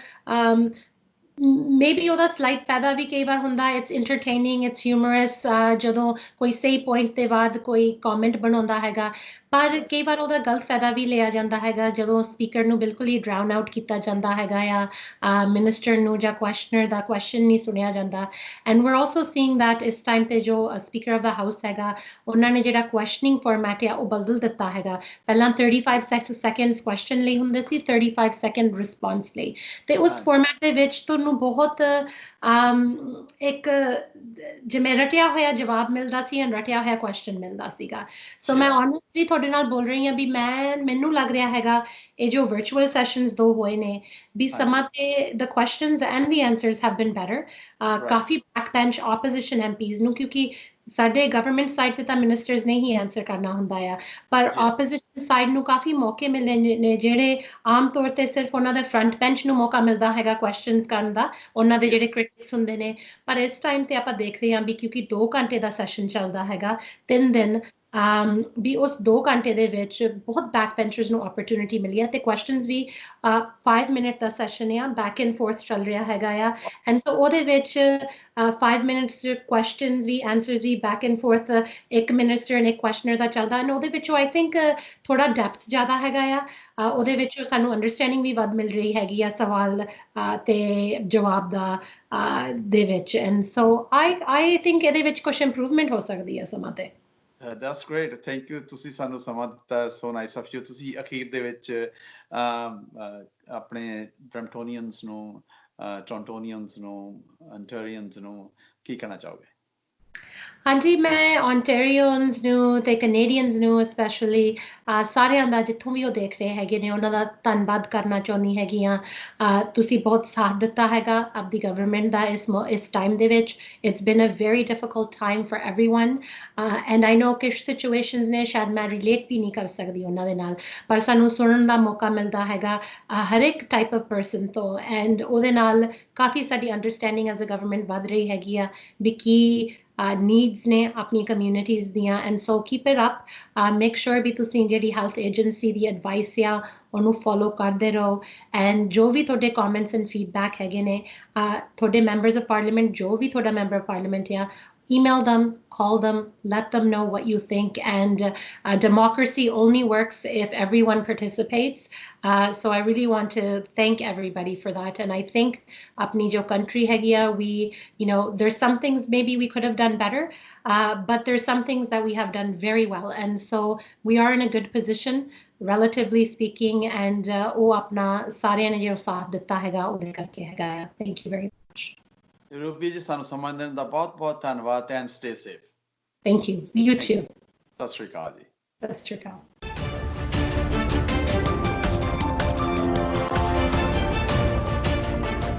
ਮੇਬੀ ਉਹਦਾ ਸਲਾਈਟ ਫਾਇਦਾ ਵੀ ਕਈ ਵਾਰ ਹੁੰਦਾ ਇਟਸ ਇੰਟਰਟੇਨਿੰਗ ਇਟਸ ਹਿਊਮਰਸ ਜਦੋਂ ਕੋਈ ਸਹੀ ਪੁਆਇੰਟ ਤੇ ਬਾਅਦ ਕੋਈ ਕਮੈਂਟ ਬਣਾਉਂਦਾ ਹੈਗਾ ਪਰ ਕਈ ਵਾਰ ਉਹਦਾ ਗਲਤ ਫਾਇਦਾ ਵੀ ਲਿਆ ਜਾਂਦਾ ਹੈਗਾ ਜਦੋਂ ਸਪੀਕਰ ਨੂੰ ਬਿਲਕੁਲ ਹੀ ਡਰਾਊਨ ਆਊਟ ਕੀਤਾ ਜਾਂਦਾ ਹੈਗਾ ਆ ਮਿਨਿਸਟਰ ਨੂੰ ਜਾਂ ਕੁਐਸਚਨਰ ਦਾ ਕੁਐਸਚਨ ਨਹੀਂ ਸੁਣਿਆ ਜਾਂਦਾ ਐਂਡ ਵੀ're also seeing that ਇਸ ਟਾਈਮ ਤੇ ਜੋ ਸਪੀਕਰ ਆਫ ਦਾ ਹਾਊਸ ਹੈਗਾ ਉਹਨਾਂ ਨੇ ਜਿਹੜਾ ਕੁਐਸਚਨਿੰਗ ਫਾਰਮੈਟ ਆ ਉਹ ਬਦਲ ਦਿੱਤਾ ਹੈਗਾ ਪਹਿਲਾਂ 35 ਸੈਕਿੰਡਸ ਕੁਐਸਚਨ ਲਈ ਹੁੰਦੇ ਸੀ 35 ਸੈਕਿੰਡ ਰਿਸਪੌਂਸ ਲਈ ਤੇ ਉਸ ਫਾਰਮੈਟ ਦੇ ਵਿੱਚ ਤੁਹਾਨੂੰ ਬਹੁਤ ਇੱਕ ਜਿਵੇਂ ਰਟਿਆ ਹੋਇਆ ਜਵਾਬ ਮਿਲਦਾ ਸੀ ਐਂਡ ਰਟਿਆ ਹੋਇਆ ਕੁਐਸਚਨ ਮਿਲਦਾ ਸੀਗਾ ਸੋ ਮੈਂ honestly ਤੁਹਾਡੇ ਨਾਲ ਬੋਲ ਰਹੀ ਹਾਂ ਵੀ ਮੈਨੂੰ ਲੱਗ ਰਿਹਾ ਹੈਗਾ ਇਹ ਜੋ virtual sessions 2 ਹੋਏ ਨੇ ਵੀ ਸਮਾਂ ਤੇ the questions and the answers have been better coffee backbench opposition MPs ਨੂੰ ਕਿਉਂਕਿ ਸਾਡੇ ਗਵਰਨਮੈਂਟ ਸਾਈਡ ਤੇ ਤਾਂ ਮਿਨਿਸਟਰਸ ਨੇ ਹੀ ਆਨਸਰ ਕਰਨਾ ਹੁੰਦਾ ਆ ਪਰ ਆਪੋਜੀਸ਼ਨ ਸਾਈਡ ਨੂੰ ਕਾਫੀ ਮੌਕੇ ਮਿਲੇ ਨੇ ਜਿਹੜੇ ਆਮ ਤੌਰ ਤੇ ਸਿਰਫ ਉਹਨਾਂ ਦੇ ਫਰੰਟ ਬੈਂਚ ਨੂੰ ਮੌਕਾ ਮਿਲਦਾ ਹੈਗਾ ਕੁਐਸਚਨਸ ਕਰਨ ਦਾ ਉਹਨਾਂ ਦੇ ਜਿਹੜੇ ਕ੍ਰਿਟਿਕਸ ਹੁੰਦੇ ਨੇ ਪਰ ਇਸ ਟਾਈਮ ਤੇ ਆਪਾਂ ਦੇਖ ਰਹੇ ਹਾਂ ਵੀ ਕਿਉਂਕਿ 2 ਘੰਟੇ ਦਾ ਸੈਸ਼ਨ ਚੱਲਦਾ ਹੈਗਾ 3 ਦਿਨ ਵੀ ਉਸ 2 ਘੰਟੇ ਦੇ ਵਿੱਚ ਬਹੁਤ ਬੈਕ ਬੈਂਚਰਸ ਨੂੰ ਓਪਰਚੁਨਿਟੀ ਮਿਲੀ ਹੈ ਤੇ ਕੁਐਸਚਨਸ ਵੀ 5 ਮਿੰਟ ਦਾ ਸੈਸ਼ਨ ਆ, ਬੈਕ ਐਂਡ ਫੋਰਥ ਚੱਲ ਰਿਹਾ ਹੈਗਾ ਆ, ਐਂਡ ਸੋ ਉਹਦੇ ਵਿੱਚ 5 ਮਿੰਟਸ ਕੁਐਸਚਨਸ ਵੀ, ਆਨਸਰਸ ਵੀ, ਬੈਕ ਐਂਡ ਫੋਰਥ, ਇੱਕ ਮਿਨਿਸਟਰ ਐਂਡ ਇੱਕ ਕੁਐਸਚਨਰ ਦਾ ਚੱਲਦਾ, ਐਂਡ ਉਹਦੇ ਵਿੱਚੋਂ ਆਈ ਥਿੰਕ ਥੋੜਾ ਡੈਪਥ ਜ਼ਿਆਦਾ ਹੈਗਾ ਆ, ਉਹਦੇ ਵਿੱਚ ਸਾਨੂੰ ਅੰਡਰਸਟੈਂਡਿੰਗ ਵੀ ਵੱਧ ਮਿਲ ਰਹੀ ਹੈਗੀ ਆ ਸਵਾਲ ਤੇ ਜਵਾਬ ਦਾ ਦੇ ਵਿੱਚ, ਐਂਡ ਸੋ ਆਈ ਥਿੰਕ ਇਹਦੇ ਵਿੱਚ ਕੁਝ ਇੰਪਰੂਵਮੈਂਟ ਹੋ ਸਕਦੀ ਹੈ ਸਮਾਂ ਤੇ। That's great. Thank you. ਤੁਸੀਂ ਸਾਨੂੰ ਸਮਾਂ ਦਿੱਤਾ। So nice of you. ਤੁਸੀਂ ਅਖੀਰ ਦੇ ਵਿੱਚ ਆਪਣੇ ਬ੍ਰੈਂਪਟੋਨੀਅਨਸ ਨੂੰ, ਟੋਰਾਂਟੋਨੀਅਨਸ ਨੂੰ, ਅੰਟਾਰੀਅਨਸ ਨੂੰ ਕੀ ਕਹਿਣਾ ਚਾਹੋਗੇ? ਹਾਂਜੀ, ਮੈਂ ਓਨਟਾਰੀਓਨਸ ਨੂੰ ਤੇ ਕੈਨੇਡੀਅਨਸ ਨੂੰ ਸਪੈਸ਼ਲੀ ਸਾਰਿਆਂ ਦਾ, ਜਿੱਥੋਂ ਵੀ ਉਹ ਦੇਖ ਰਹੇ ਹੈਗੇ ਨੇ, ਉਹਨਾਂ ਦਾ ਧੰਨਵਾਦ ਕਰਨਾ ਚਾਹੁੰਦੀ ਹੈਗੀ ਹਾਂ। ਤੁਸੀਂ ਬਹੁਤ ਸਾਥ ਦਿੱਤਾ ਹੈਗਾ ਆਪਦੀ ਗਵਰਨਮੈਂਟ ਦਾ ਇਸ ਟਾਈਮ ਦੇ ਵਿੱਚ। It's been a very difficult time for everyone, and I know ਕੁਝ ਸਿਚੁਏਸ਼ਨਸ ਨੇ ਸ਼ਾਇਦ ਮੈਂ ਰਿਲੇਟ ਵੀ ਨਹੀਂ ਕਰ ਸਕਦੀ ਉਹਨਾਂ ਦੇ ਨਾਲ, ਪਰ ਸਾਨੂੰ ਸੁਣਨ ਦਾ ਮੌਕਾ ਮਿਲਦਾ ਹੈਗਾ ਹਰ ਇੱਕ ਟਾਈਪ ਆਫ ਪਰਸਨ ਤੋਂ, ਐਂਡ ਉਹਦੇ ਨਾਲ ਕਾਫੀ ਸਾਡੀ ਅੰਡਰਸਟੈਂਡਿੰਗ ਐਜ਼ ਅ ਗਵਰਨਮੈਂਟ ਵੱਧ ਰਹੀ ਹੈਗੀ ਆ ਵੀ ਕੀ ਨੀਡਸ ਨੇ ਆਪਣੀ ਕਮਿਊਨਿਟੀਜ਼ ਦੀਆਂ, and so keep it up, make sure we ਤੁਸੀਂ ਜਿਹੜੀ ਹੈਲਥ ਏਜੰਸੀ ਦੀ ਐਡਵਾਈਸ ਆ ਉਹਨੂੰ ਫੋਲੋ ਕਰਦੇ ਰਹੋ, ਐਂਡ ਜੋ ਵੀ ਤੁਹਾਡੇ ਕਮੈਂਟਸ ਐਂਡ ਫੀਡਬੈਕ ਹੈਗੇ ਨੇ, ਤੁਹਾਡੇ ਮੈਂਬਰਸ ਆਫ ਪਾਰਲੀਮੈਂਟ, ਜੋ ਵੀ ਤੁਹਾਡਾ ਮੈਂਬਰ ਆਫ ਪਾਰਲੀਮੈਂਟ ਆ, email them, call them, let them know what you think, and democracy only works if everyone participates. So I really want to thank everybody for that, and I think apni jo country hai we, you know, there's some things maybe we could have done better, but there's some things that we have done very well, and so we are in a good position relatively speaking, and oh apna sareyan ne jo saath ditta hai ਉਹਦੇ ਕਰਕੇ ਹੈਗਾ। Thank you very much. Ruby ਜੀ, ਸਾਨੂੰ ਸਮਾਂ ਦੇਣ ਦਾ ਬਹੁਤ ਬਹੁਤ ਧੰਨਵਾਦ, and stay safe. Thank you. You too. ਸਤਿ ਸ਼੍ਰੀ ਅਕਾਲ ਜੀ। Sat Sri Akal.